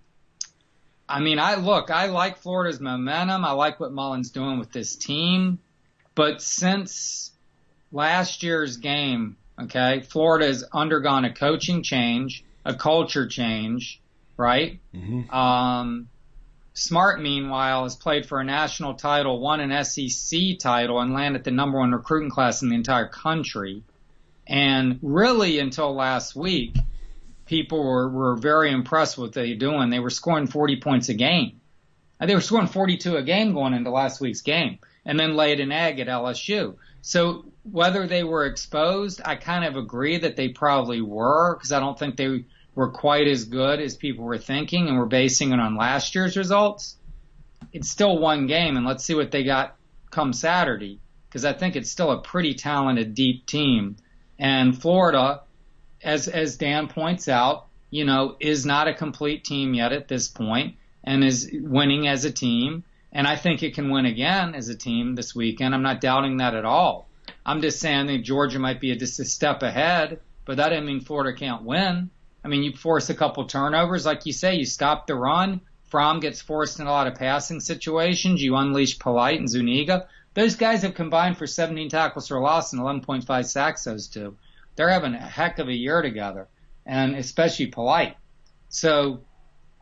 I mean, I like Florida's momentum. I like what Mullen's doing with this team. But since last year's game, okay, Florida has undergone a coaching change, a culture change, right? Mm-hmm. Smart, meanwhile, has played for a national title, won an SEC title, and landed the number 1 recruiting class in the entire country. And really, until last week, people were very impressed with what they were doing. They were scoring 40 points a game. They were scoring 42 a game going into last week's game, and then laid an egg at LSU. So whether they were exposed, I kind of agree that they probably were, because I don't think they were quite as good as people were thinking, and were basing it on last year's results. It's still one game, and let's see what they got come Saturday, because I think it's still a pretty talented, deep team. And Florida, as Dan points out, is not a complete team yet at this point, and is winning as a team. And I think it can win again as a team this weekend. I'm not doubting that at all. I'm just saying that Georgia might be just a step ahead, but that doesn't mean Florida can't win. I mean, you force a couple turnovers, like you say, you stop the run. Fromm gets forced in a lot of passing situations. You unleash Polite and Zuniga. Those guys have combined for 17 tackles for loss and 11.5 sacks, those two. They're having a heck of a year together, and especially Polite. So,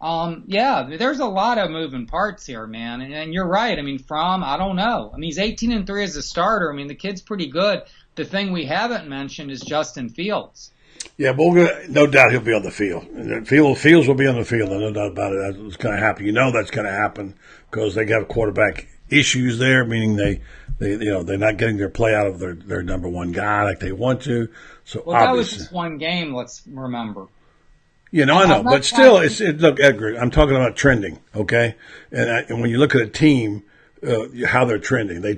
there's a lot of moving parts here, man. And you're right. I mean, Fromm, I don't know. I mean, he's 18-3 as a starter. I mean, the kid's pretty good. The thing we haven't mentioned is Justin Fields. Yeah, but no doubt he'll be on the field. Fields will be on the field, no doubt about it. That's going to happen. That's going to happen because they got quarterback issues there, meaning they're not getting their play out of their number 1 guy like they want to. So that was just one game. Let's remember. I know, but still, look, Edgar. I'm talking about trending, okay? And when you look at a team, how they're trending, they're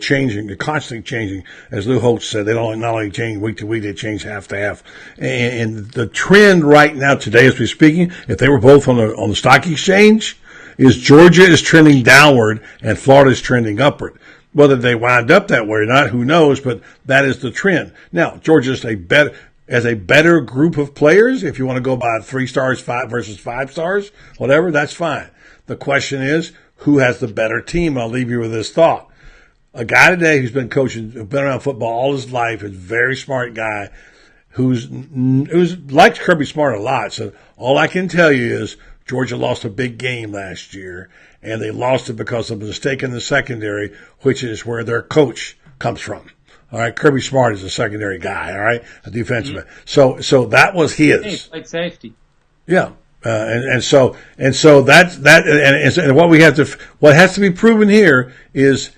constantly changing. As Lou Holtz said, they don't not only change week to week, they change half to half. And the trend right now, today, as we're speaking, if they were both on the stock exchange, is Georgia is trending downward and Florida is trending upward. Whether they wind up that way or not, who knows? But that is the trend. Now, Georgia's a better group of players. If you want to go by 3 stars, 5 versus 5 stars, whatever, that's fine. The question is, who has the better team? I'll leave you with this thought. A guy today who's been coaching, been around football all his life, is a very smart guy who's likes Kirby Smart a lot. So all I can tell you is Georgia lost a big game last year, and they lost it because of a mistake in the secondary, which is where their coach comes from. All right, Kirby Smart is a secondary guy. All right, a defenseman. Mm-hmm. So that was his. He played safety. Yeah, and so that's and what has to be proven here is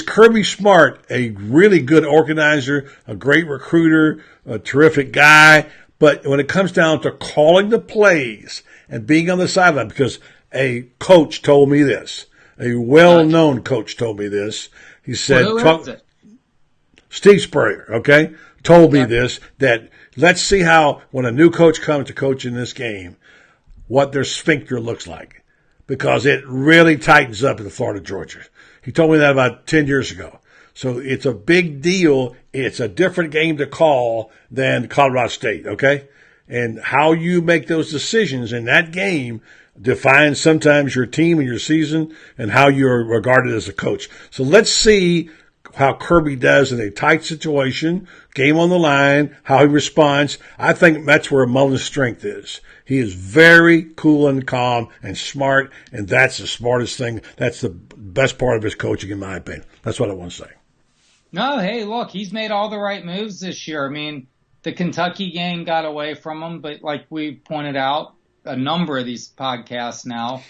Kirby Smart a really good organizer, a great recruiter, a terrific guy. But when it comes down to calling the plays and being on the sideline, because a coach told me this, a well-known coach told me this. He said, Steve Spurrier, okay, told me this, that let's see how, when a new coach comes to coach in this game, what their sphincter looks like. because it really tightens up in the Florida-Georgia. He told me that about 10 years ago. So it's a big deal. It's a different game to call than Colorado State, okay? And how you make those decisions in that game defines sometimes your team and your season and how you're regarded as a coach. So let's see how Kirby does in a tight situation, game on the line, how he responds. I think that's where Mullen's strength is. He is very cool and calm and smart, and that's the smartest thing. That's the best part of his coaching, in my opinion. That's what I want to say. No, hey, look, he's made all the right moves this year. I mean, the Kentucky game got away from him, but like we pointed out, a number of these podcasts now,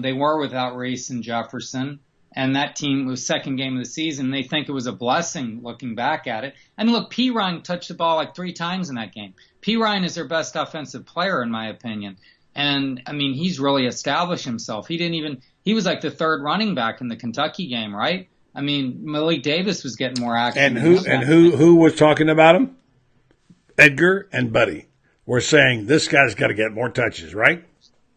they were without Reese and Jefferson, and that team was second game of the season. They think it was a blessing looking back at it. And look, P. Ryan touched the ball like 3 times in that game. P. Ryan is their best offensive player, in my opinion. And, I mean, he's really established himself. He was like the third running back in the Kentucky game, right? I mean, Malik Davis was getting more action. And who was talking about him? Eddgar and Buddy were saying this guy's got to get more touches, right?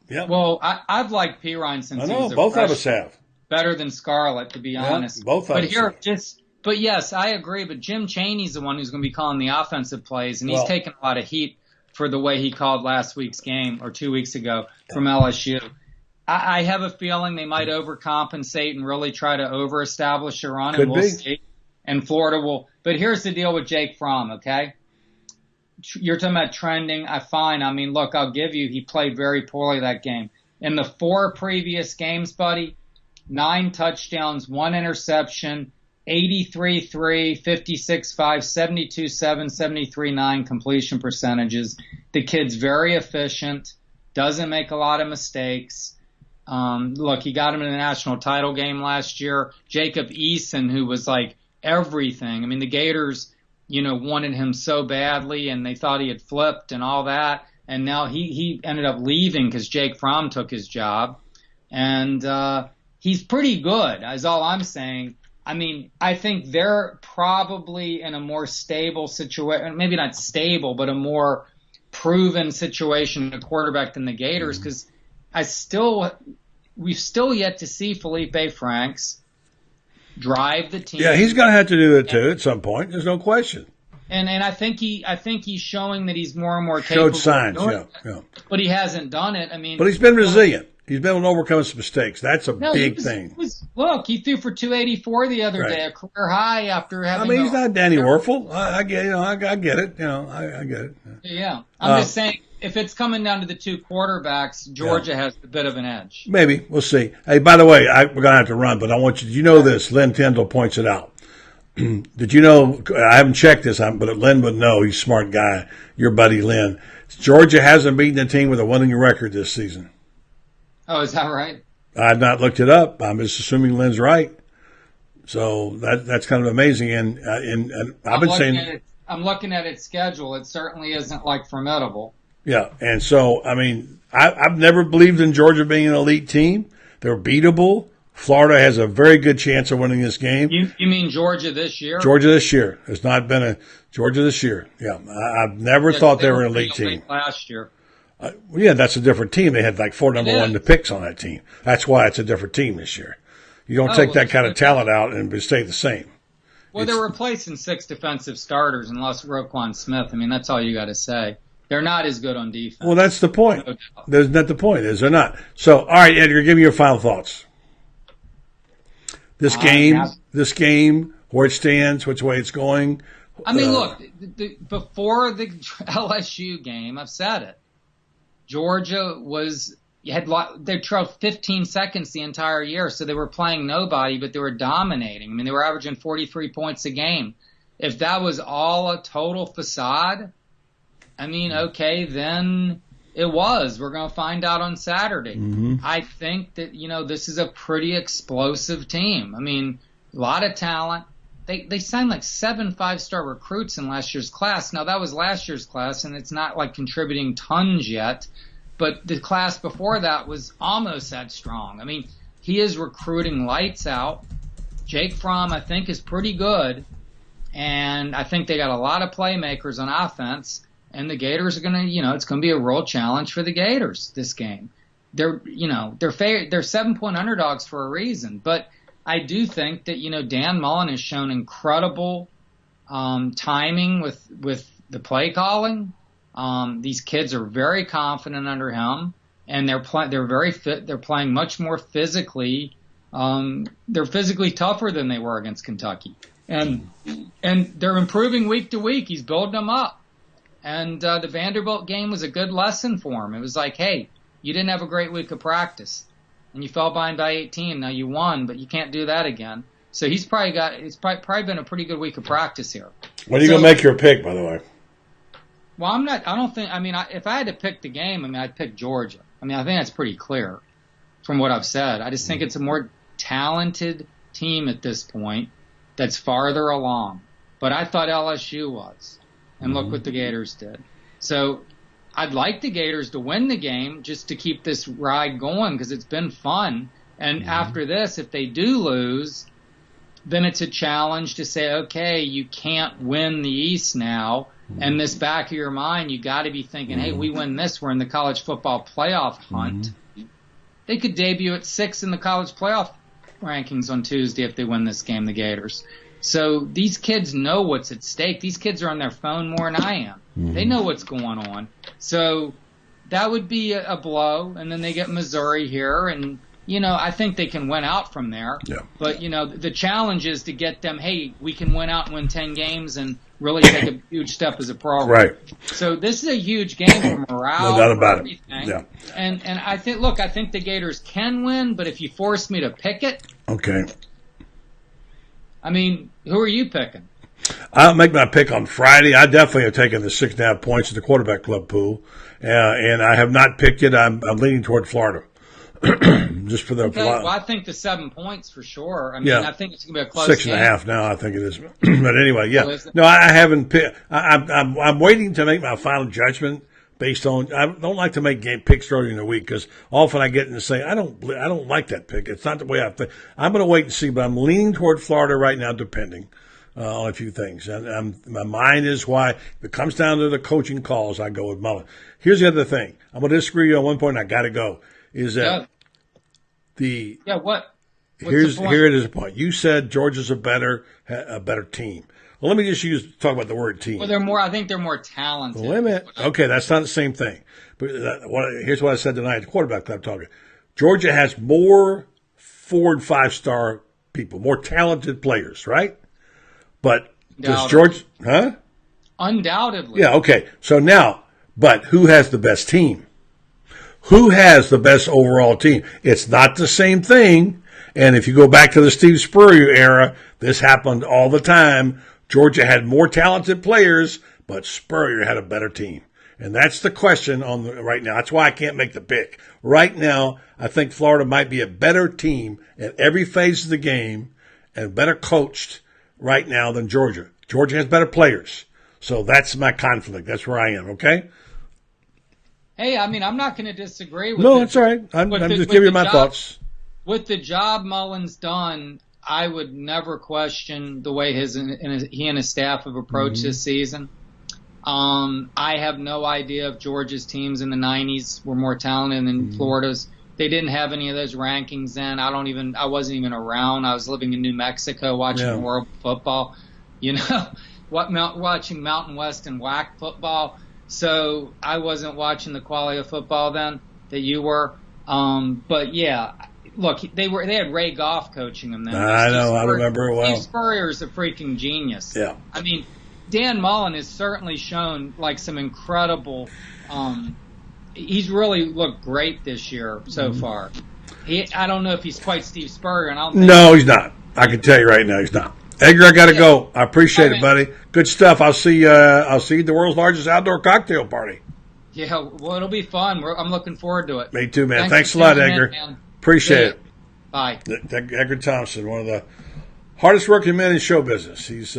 Yeah. Well, I've liked P. Ryan since he was a both freshman. of us have. Better than Scarlett, to be honest. Both of us. But yes, I agree. But Jim Chaney's the one who's going to be calling the offensive plays, and he's taking a lot of heat for the way he called last week's game or 2 weeks ago from LSU. I have a feeling they might overcompensate and really try to overestablish a run, and we'll see. And Florida will. But here's the deal with Jake Fromm, okay? You're talking about trending. I mean, look, I'll give you, he played very poorly that game. In the 4 previous games, buddy, 9 touchdowns, 1 interception, 83-3, 56-5, 72-7, 73-9 completion percentages. The kid's very efficient, doesn't make a lot of mistakes. Look, he got him in the national title game last year. Jacob Eason, who was like everything. I mean, the Gators, wanted him so badly, and they thought he had flipped and all that. And now he ended up leaving because Jake Fromm took his job. And he's pretty good, is all I'm saying. I mean, I think they're probably in a more stable situation, maybe not stable, but a more proven situation at quarterback than the Gators, because we've still yet to see Felipe Franks drive the team. Yeah, he's going to have to do it too at some point. There's no question. And I think he's showing that he's more and more capable. Showed signs, yeah. But he hasn't done it. I mean, but he's been resilient. He's been able to overcome some mistakes. That's a big thing. Look, he threw for 284 the other day, a career high after having. I mean, he's not Danny Werfel. I get, I get it. I get it. Yeah, I'm just saying, if it's coming down to the 2 quarterbacks, Georgia has a bit of an edge. Maybe we'll see. Hey, by the way, we're gonna have to run, but I want you. Did you know this? Len Tyndall points it out. Did you know? I haven't checked this, but Len would know. He's a smart guy. Your buddy Len. Georgia hasn't beaten a team with a winning record this season. Oh, is that right? I've not looked it up. I'm just assuming Len's right. So that's kind of amazing. And I've been saying, I'm looking at its schedule. It certainly isn't like formidable. Yeah, and so I mean, I've never believed in Georgia being an elite team. They're beatable. Florida has a very good chance of winning this game. You mean Georgia this year? Georgia this year. It's not been a Georgia this year. Yeah, I've never thought they were an elite team. Last year. Yeah, that's a different team. They had like 4 number 1 picks on that team. That's why it's a different team this year. You don't take that kind of talent out and stay the same. Well, they're replacing 6 defensive starters unless Roquan Smith. I mean, that's all you got to say. They're not as good on defense. Well, that's the point. There's not the point, is they're not. So, all right, Edgar, give me your final thoughts. This game, where it stands, which way it's going. I mean, look, before the LSU game, I've said it. Georgia they trailed 15 seconds the entire year, so they were playing nobody, but they were dominating. I mean, they were averaging 43 points a game. If that was all a total facade, I mean, okay, then it was. We're going to find out on Saturday. Mm-hmm. I think that, this is a pretty explosive team. I mean, a lot of talent. They signed like 7 5-star recruits in last year's class. Now, that was last year's class, and it's not like contributing tons yet. But the class before that was almost that strong. I mean, he is recruiting lights out. Jake Fromm, I think, is pretty good. And I think they got a lot of playmakers on offense. And the Gators are going to, it's going to be a real challenge for the Gators this game. they're 7-point underdogs for a reason. But I do think that, Dan Mullen has shown incredible timing with the play calling. These kids are very confident under him, and they're very fit. They're playing much more physically. They're physically tougher than they were against Kentucky, and they're improving week to week. He's building them up, and the Vanderbilt game was a good lesson for him. It was like, hey, you didn't have a great week of practice, and you fell behind by 18. Now you won, but you can't do that again. So it's probably been a pretty good week of practice here. When are you going to make your pick, by the way? Well, if I had to pick the game, I'd pick Georgia. I think that's pretty clear from what I've said. I just think it's a more talented team at this point that's farther along. But I thought LSU was. And look what the Gators did. So I'd like the Gators to win the game just to keep this ride going because it's been fun. And after this, if they do lose, then it's a challenge to say, okay, you can't win the East now. And this back of your mind, you got to be thinking, hey, we win this, we're in the college football playoff hunt. They could debut at 6 in the college playoff rankings on Tuesday if they win this game, the Gators. So these kids know what's at stake. These kids are on their phone more than I am. They know what's going on. So that would be a blow. And then they get Missouri here, and I think they can win out from there. Yeah. But, the challenge is to get them, hey, we can win out and win 10 games and really take a huge step as a program. Right. So this is a huge game for morale. No doubt about it. Yeah. And I think the Gators can win, but if you force me to pick it. Okay. Who are you picking? I'll make my pick on Friday. I definitely have taken the 6.5 points in the quarterback club pool. And I have not picked it. I'm leaning toward Florida. Just for the well, I think the 7 points for sure. I think it's going to be a close 6.5 now. I think it is. But anyway, yeah. No, I haven't picked. I'm waiting to make my final judgment based on. I don't like to make picks early in the week because often I get in to say I don't like that pick. It's not the way I think. I'm going to wait and see, but I'm leaning toward Florida right now, depending on a few things. And my mind is why if it comes down to the coaching calls, I go with Mullen. Here's the other thing. I'm going to disagree on one point. I got to go. Is that what? Here it is a point. You said Georgia's a better team. Well, let me just talk about the word team. Well, I think they're more talented. Wait a minute. Okay, that's not the same thing. But here's what I said tonight at the quarterback club talking. Georgia has more 4- and 5-star people, more talented players, right? But does Georgia, Undoubtedly. Yeah, okay. So now, but who has the best team? Who has the best overall team? It's not the same thing. And if you go back to the Steve Spurrier era, this happened all the time. Georgia had more talented players, but Spurrier had a better team. And that's the question right now. That's why I can't make the pick. Right now, I think Florida might be a better team at every phase of the game and better coached right now than Georgia. Georgia has better players. So that's my conflict. That's where I am, okay? Hey, I'm not going to disagree with No, it's all right. I'm just giving you my thoughts. With the job Mullen's done, I would never question the way he and his staff have approached this season. I have no idea if Georgia's teams in the 90s were more talented than Florida's. They didn't have any of those rankings then. I wasn't even around. I was living in New Mexico watching horrible football, watching Mountain West and WAC football. So I wasn't watching the quality of football then that you were. But yeah, look, they had Ray Goff coaching them then. I know, I remember it well. Steve Spurrier's a freaking genius. Yeah. Dan Mullen has certainly shown like some incredible. He's really looked great this year so far. I don't know if he's quite Steve Spurrier, and I don't think No, he's not. I can tell you right now, he's not. Eddgar, I got to go. I appreciate it, buddy. Good stuff. I'll see you at the world's largest outdoor cocktail party. Yeah, well, it'll be fun. I'm looking forward to it. Me too, man. Thanks a lot, Eddgar. Appreciate it. Bye. Eddgar Thomspon, one of the hardest working men in show business. He's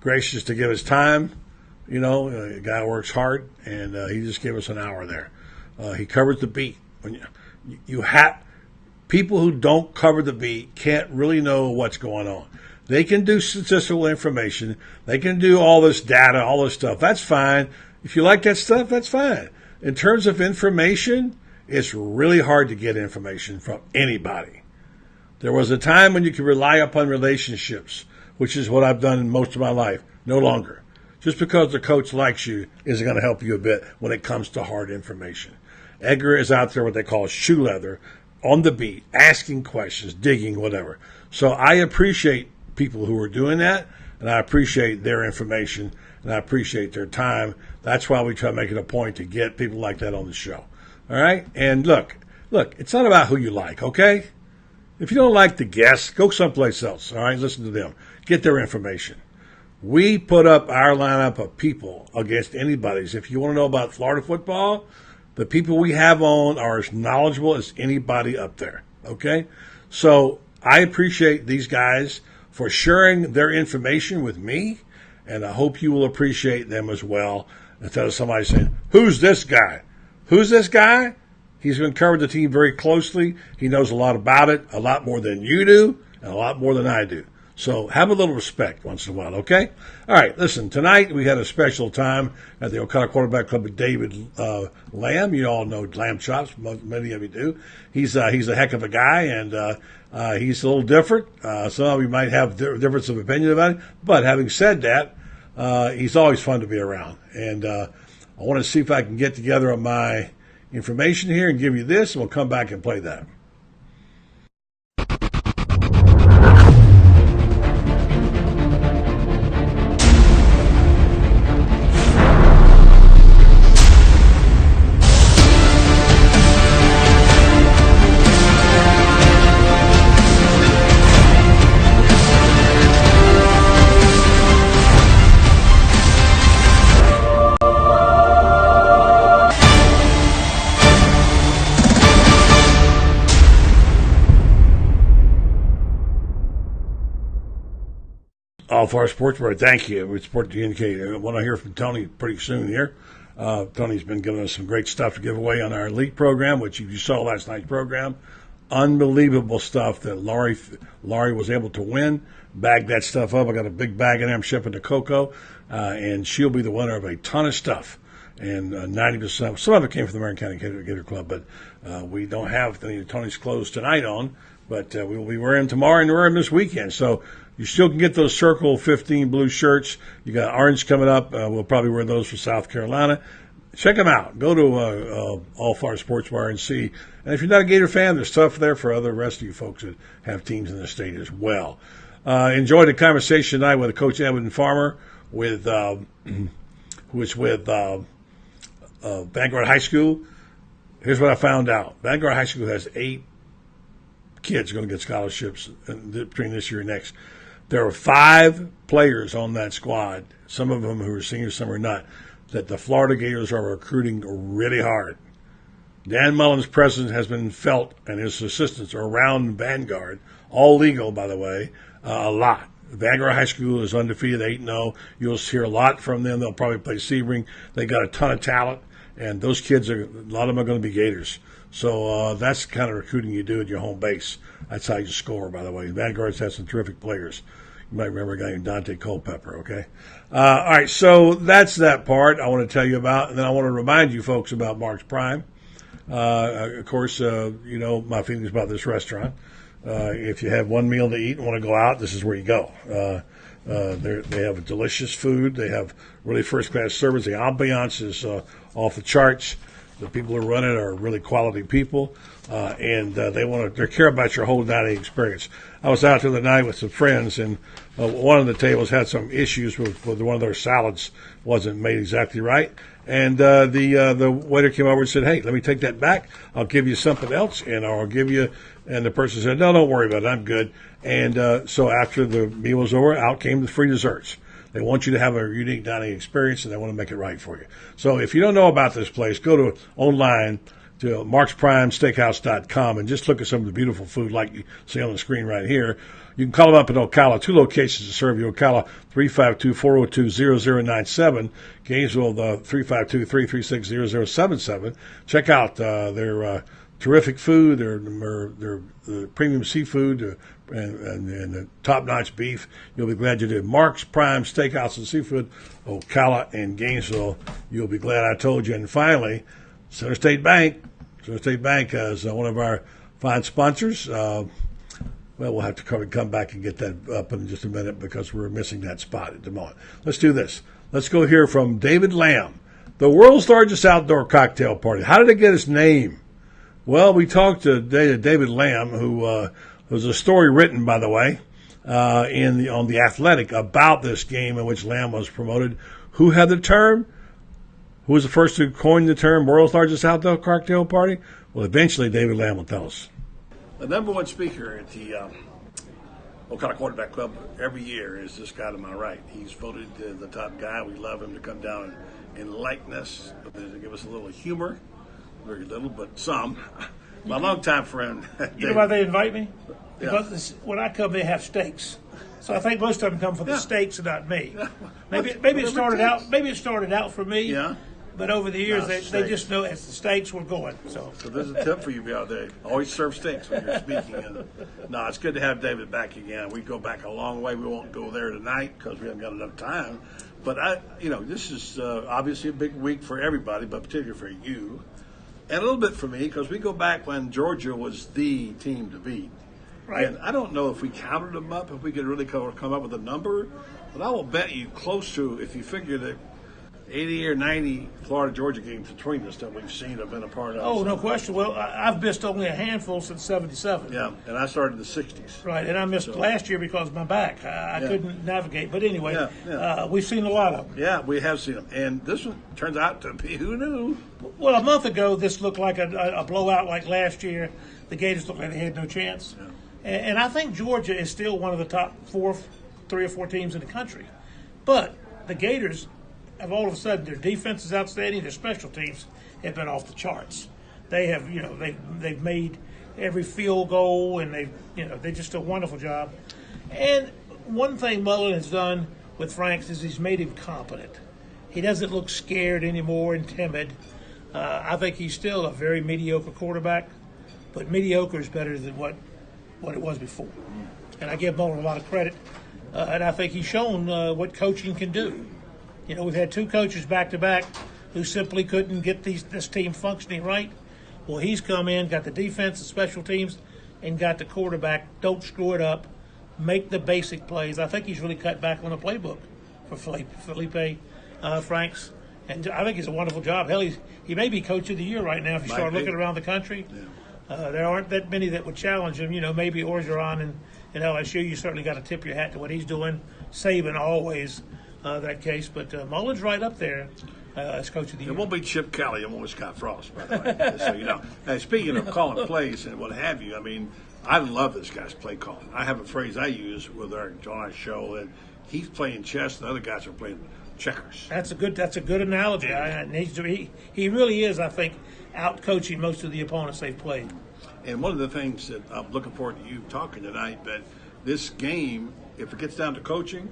gracious to give his time. A guy works hard, and he just gave us an hour there. He covers the beat. When you have people who don't cover the beat can't really know what's going on. They can do statistical information. They can do all this data, all this stuff. That's fine. If you like that stuff, that's fine. In terms of information it's really hard to get information from anybody. There was a time when you could rely upon relationships, which is what I've done in most of my life. No longer. Just because the coach likes you isn't going to help you a bit when it comes to hard information. Eddgar is out there what they call shoe leather, on the beat, asking questions, digging, whatever. So I appreciate people who are doing that, and I appreciate their information, and I appreciate their time. That's why we try to make it a point to get people like that on the show. All right? And look, it's not about who you like, okay? If you don't like the guests, go someplace else, all right? Listen to them. Get their information. We put up our lineup of people against anybody's. If you want to know about Florida football, the people we have on are as knowledgeable as anybody up there, okay? So I appreciate these guys for sharing their information with me, and I hope you will appreciate them as well. Instead of somebody saying, who's this guy? Who's this guy? He's been covering the team very closely. He knows a lot about it, a lot more than you do, and a lot more than I do. So have a little respect once in a while, okay? All right, listen, tonight we had a special time at the Ocala Quarterback Club with David Lamm. You all know Lamb Chops, many of you do. He's a heck of a guy, and he's a little different. Some of you might have difference of opinion about it, but having said that, he's always fun to be around. And I want to see if I can get together on my information here and give you this, and we'll come back and play that. All for our sports board, thank you. We support the NK. I want to hear from Tony pretty soon here. Tony's been giving us some great stuff to give away on our elite program, which you saw last night's program. Unbelievable stuff that Laurie was able to win. Bagged that stuff up. I got a big bag in there. I'm shipping to Coco, and she'll be the winner of a ton of stuff. And 90%, some of it came from the Marion County Gator Club, but we don't have any of Tony's clothes tonight on. But we will be wearing them tomorrow and wearing them this weekend. So you still can get those Circle 15 blue shirts. You got orange coming up. We'll probably wear those for South Carolina. Check them out. Go to All Far Sports Bar and see. And if you're not a Gator fan, there's stuff there for other rest of you folks that have teams in the state as well. Enjoyed the conversation tonight with Coach Edwin Farmer, who was with Vanguard High School. Here's what I found out. Vanguard High School has 8 kids going to get scholarships between this year and next. There are 5 players on that squad, some of them who are seniors, some are not, that the Florida Gators are recruiting really hard. Dan Mullen's presence has been felt, and his assistants are around Vanguard, all legal, by the way, a lot. Vanguard High School is undefeated, 8-0. You'll hear a lot from them. They'll probably play Sebring. They got a ton of talent, and those kids, a lot of them are going to be Gators. So that's the kind of recruiting you do at your home base. That's how you score, by the way. Vanguard's had some terrific players. You might remember a guy named Dante Culpepper, okay? All right, so that's that part I want to tell you about. And then I want to remind you folks about Mark's Prime. Of course, you know my feelings about this restaurant. If you have one meal to eat and want to go out, this is where you go. They have delicious food. They have really first-class service. The ambiance is off the charts. The people who run it are really quality people, and they care about your whole dining experience. I was out the other night with some friends, and one of the tables had some issues with one of their salads wasn't made exactly right, and the waiter came over and said, "Hey, let me take that back. I'll give you something else, and I'll give you." And the person said, "No, don't worry about it. I'm good." And so after the meal was over, out came the free desserts. They want you to have a unique dining experience, and they want to make it right for you. So if you don't know about this place, go to online to marksprimesteakhouse.com and just look at some of the beautiful food like you see on the screen right here. You can call them up in Ocala, 2 locations to serve you. Ocala, 352-402-0097. Gainesville, 352-336-0077. Check out their terrific food, their premium seafood, and top-notch beef. You'll be glad you did. Mark's Prime Steakhouse and Seafood, Ocala and Gainesville. You'll be glad I told you. And finally, Center State Bank. Georgia State Bank is one of our fine sponsors. Well, we'll have to come back and get that up in just a minute because we're missing that spot at the moment. Let's do this. Let's go hear from David Lamm, the world's largest outdoor cocktail party. How did it get its name? Well, we talked to David Lamm, who was a story written, by the way, on The Athletic about this game in which Lamm was promoted. Who had the term? Who was the first to coin the term world's largest outdoor cocktail party? Well, eventually David Lamm will tell us. The number one speaker at the Ocala Quarterback Club every year is this guy to my right. He's voted the top guy. We love him to come down and enlighten us, to give us a little humor. Very little, but some. My longtime friend. You know why they invite me? Because when I come, they have steaks. So I think most of them come for the steaks and not me. Maybe it started out. Maybe it started out for me. Yeah. But over the years, they just know as the steaks were going. So there's a tip for you out there. Always serve steaks when you're speaking. And, no, it's good to have David back again. We go back a long way. We won't go there tonight because we haven't got enough time. But this is obviously a big week for everybody, but particularly for you, and a little bit for me because we go back when Georgia was the team to beat. Right. And I don't know if we counted them up, if we could really come up with a number, but I will bet you close to, if you figure that 80 or 90 Florida-Georgia games between us that we've seen have been a part of. Oh, no question. Well, I've missed only a handful since '77. Yeah, and I started in the '60s. Right, and I missed last year because of my back. I couldn't navigate. But anyway, we've seen a lot of them. Yeah, we have seen them. And this one turns out to be, who knew? Well, a month ago, this looked like a blowout like last year. The Gators looked like they had no chance. Yeah. And I think Georgia is still one of the top 3 or 4 teams in the country. But the Gators have all of a sudden, their defense is outstanding. Their special teams have been off the charts. They have, they've made every field goal, and they just a wonderful job. And one thing Mullen has done with Franks is he's made him competent. He doesn't look scared anymore and timid. I think he's still a very mediocre quarterback, but mediocre is better than what it was before. And I give Mullen a lot of credit, and I think he's shown what coaching can do. We've had 2 coaches back-to-back who simply couldn't get this team functioning right. Well, he's come in, got the defense and special teams, and got the quarterback. Don't screw it up. Make the basic plays. I think he's really cut back on the playbook for Felipe Franks. And I think he's a wonderful job. Hell, he may be coach of the year right now if you start looking around the country. Yeah. There aren't that many that would challenge him. Maybe Orgeron and LSU. You certainly got to tip your hat to what he's doing. Saban always that case. But Mullen's right up there as coach of the year. It won't be Chip Kelly. It won't be Scott Frost, by the way. So, Now, speaking of calling plays and what have you, I love this guy's play calling. I have a phrase I use with our show that he's playing chess and the other guys are playing checkers. That's a good analogy. He really is, I think, out coaching most of the opponents they've played. And one of the things that I'm looking forward to you talking tonight, but this game, if it gets down to coaching,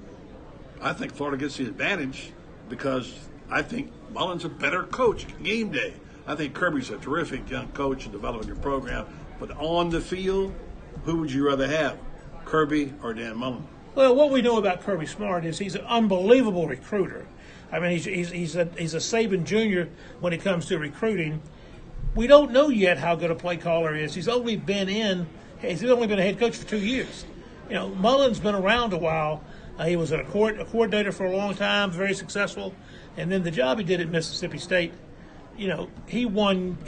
I think Florida gets the advantage because I think Mullen's a better coach game day. I think Kirby's a terrific young coach in developing your program. But on the field, who would you rather have, Kirby or Dan Mullen? Well, what we know about Kirby Smart is he's an unbelievable recruiter. He's a Saban Jr. when it comes to recruiting. We don't know yet how good a play caller is. He's only been a head coach for 2 years. Mullen's been around a while. He was a coordinator for a long time, very successful. And then the job he did at Mississippi State, he won.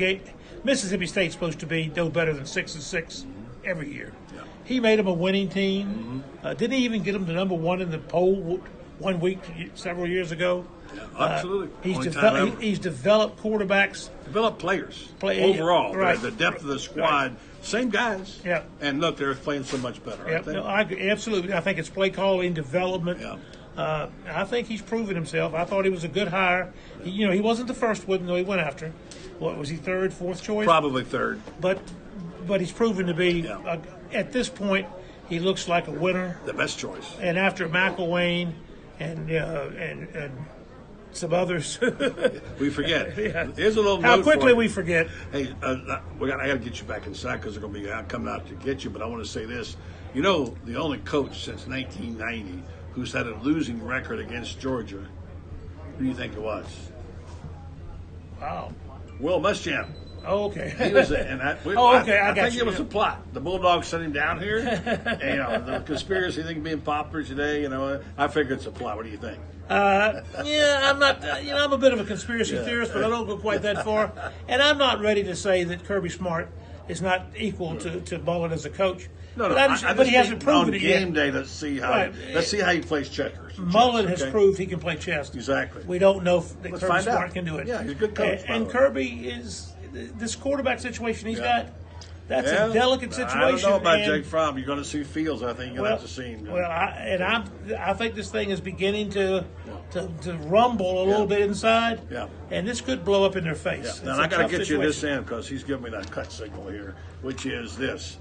Mississippi State's supposed to be no better than 6-6 every year. Yeah. He made them a winning team. Mm-hmm. Didn't he even get them to number 1 in the poll 1 week several years ago? Yeah, absolutely. He's developed quarterbacks. Developed players overall. Right. The depth of the squad. Right. Same guys. Yeah. And look, they're playing so much better. Yeah, absolutely. I think it's play calling, development. Yeah. I think he's proven himself. I thought he was a good hire. He wasn't the first one he went after. What was he, 3rd, 4th choice? Probably 3rd. But he's proven to be at this point. He looks like a winner. The best choice. And after McElwain and some others, we forget. Yeah. Here's a little. How quickly we forget. Hey, I got to get you back inside because they're going to be coming out to get you. But I want to say this: the only coach since 1990 who's had a losing record against Georgia. Who do you think it was? Wow. Will Muschamp. Oh, okay. He was, and I got think you. it was a plot. The Bulldogs sent him down here. And, the conspiracy thing being popular today, I figure it's a plot. What do you think? I'm not. I'm a bit of a conspiracy theorist, but I don't go quite that far. And I'm not ready to say that Kirby Smart is not equal to Mullen as a coach. No, but he hasn't proven it yet. On game day, let's see how he plays checkers. Mullen has proved he can play chess. Exactly. We don't know if Kirby Smart out. can do it. Yeah, he's a good coach. And Kirby is this quarterback situation he's got. That's a delicate situation. I don't know about Jake Fromm. You're going to see Fields. I think you're going to have to see him. Well, I think this thing is beginning to rumble a little bit inside. Yeah. And this could blow up in their face. Yeah. Now I got to get you this in because he's giving me that cut signal here, which is this.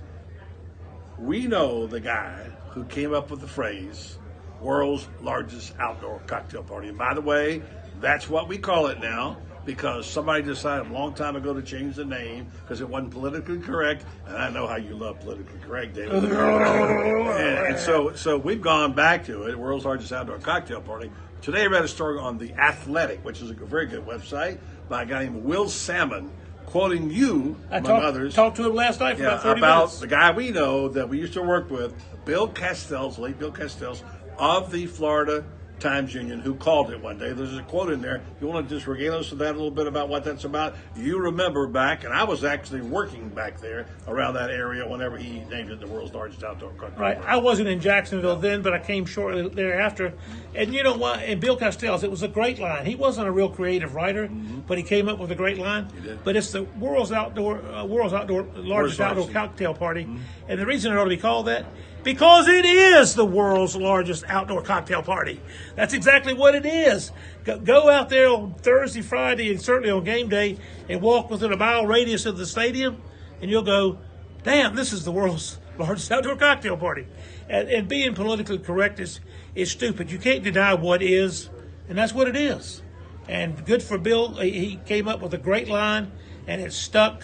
We know the guy who came up with the phrase "world's largest outdoor cocktail party." And by the way, that's what we call it now. Because somebody decided a long time ago to change the name because it wasn't politically correct, and I know how you love politically correct, David. and so we've gone back to it, world's largest outdoor cocktail party. Today I read a story on The Athletic, which is a very good website, by a guy named Will Salmon, quoting you, among others. Talked to him last night for about 30 minutes. The guy we know that we used to work with, Bill Castells, late Bill Castells, of the Florida Times Union, who called it one day. There's a quote in there. You want to just regale us with that a little bit about what that's about? You remember back, and I was actually working back there around that area whenever he named it the world's largest outdoor cocktail Right. party. I wasn't in Jacksonville then, but I came shortly thereafter. And you know what? And Bill Castells, it was a great line. He wasn't a real creative writer, but he came up with a great line. He did. But it's the world's largest outdoor cocktail party. And the reason it ought to be called that, because it is the world's largest outdoor cocktail party. That's exactly what it is. Go out there on Thursday, Friday, and certainly on game day and walk within a mile radius of the stadium, and you'll go, damn, this is the world's largest outdoor cocktail party. And being politically correct is stupid. You can't deny what is, and that's what it is. And good for Bill. He came up with a great line, and it stuck.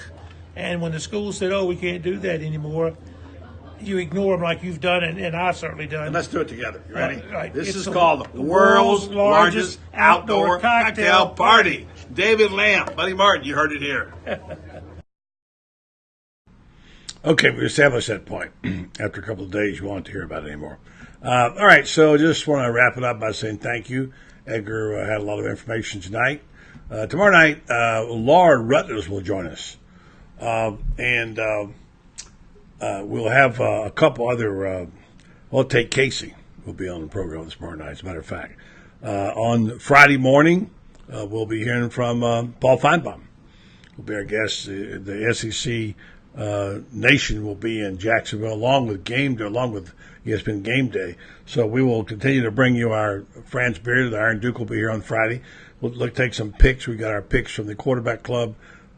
And when the school said, oh, we can't do that anymore, you ignore them like you've done, and I've certainly done. And let's do it together. You ready? Right. This is called the world's largest outdoor cocktail party. David Lamm, Buddy Martin, you heard it here. Okay, we established that point. After a couple of days, you won't hear about it anymore. All right, so just want to wrap it up by saying thank you. Edgar had a lot of information tonight. Tomorrow night, Laura Rutledge will join us. We'll have a couple other, Tate Casey will be on the program tomorrow night, as a matter of fact. On Friday morning, we'll be hearing from Paul Feinbaum. Will be our guest. The SEC Nation will be in Jacksonville along with ESPN Game Day. So we will continue to bring you our Franz Beard. The Iron Duke will be here on Friday. We'll take some picks. We got our picks from the Quarterback Club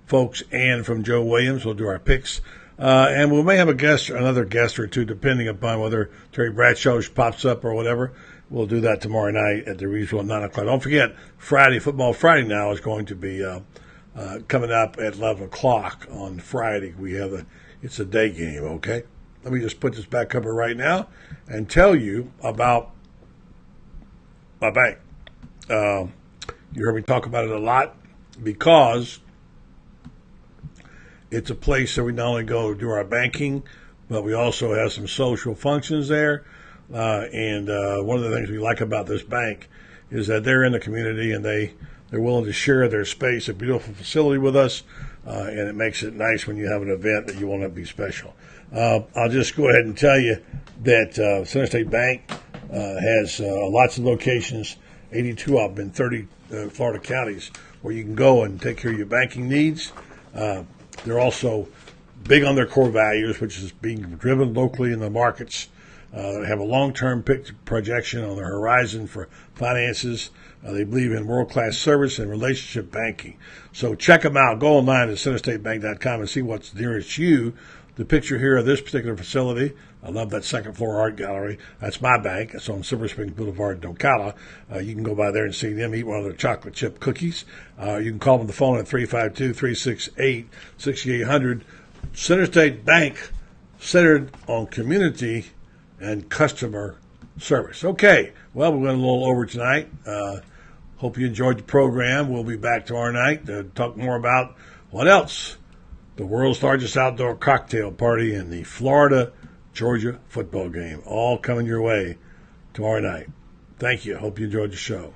folks and from Joe Williams. We'll do our picks. And we may have another guest or two, depending upon whether Terry Bradshaw pops up or whatever. We'll do that tomorrow night at the usual 9 o'clock. Don't forget, Football Friday now is going to be coming up at 11 o'clock on Friday. It's a day game, okay? Let me just put this back cover right now and tell you about my bank. You heard me talk about it a lot because it's a place that we not only go to do our banking, but we also have some social functions there. And one of the things we like about this bank is that they're in the community and they're willing to share their space, a beautiful facility with us, and it makes it nice when you have an event that you want to be special. I'll just go ahead and tell you that Center State Bank has lots of locations, 82 of them in 30 Florida counties, where you can go and take care of your banking needs. They're also big on their core values, which is being driven locally in the markets. They have a long-term projection on the horizon for finances. They believe in world-class service and relationship banking. So check them out. Go online at centerstatebank.com and see what's nearest you. The picture here of this particular facility, I love that second floor art gallery. That's my bank. It's on Silver Springs Boulevard in Ocala. You can go by there and see them, eat one of their chocolate chip cookies. You can call them on the phone at 352-368-6800. Center State Bank, centered on community and customer service. Okay, well, we went a little over tonight. Hope you enjoyed the program. We'll be back tomorrow night to talk more about what else the world's largest outdoor cocktail party, and the Florida-Georgia football game, all coming your way tomorrow night. Thank you. Hope you enjoyed the show.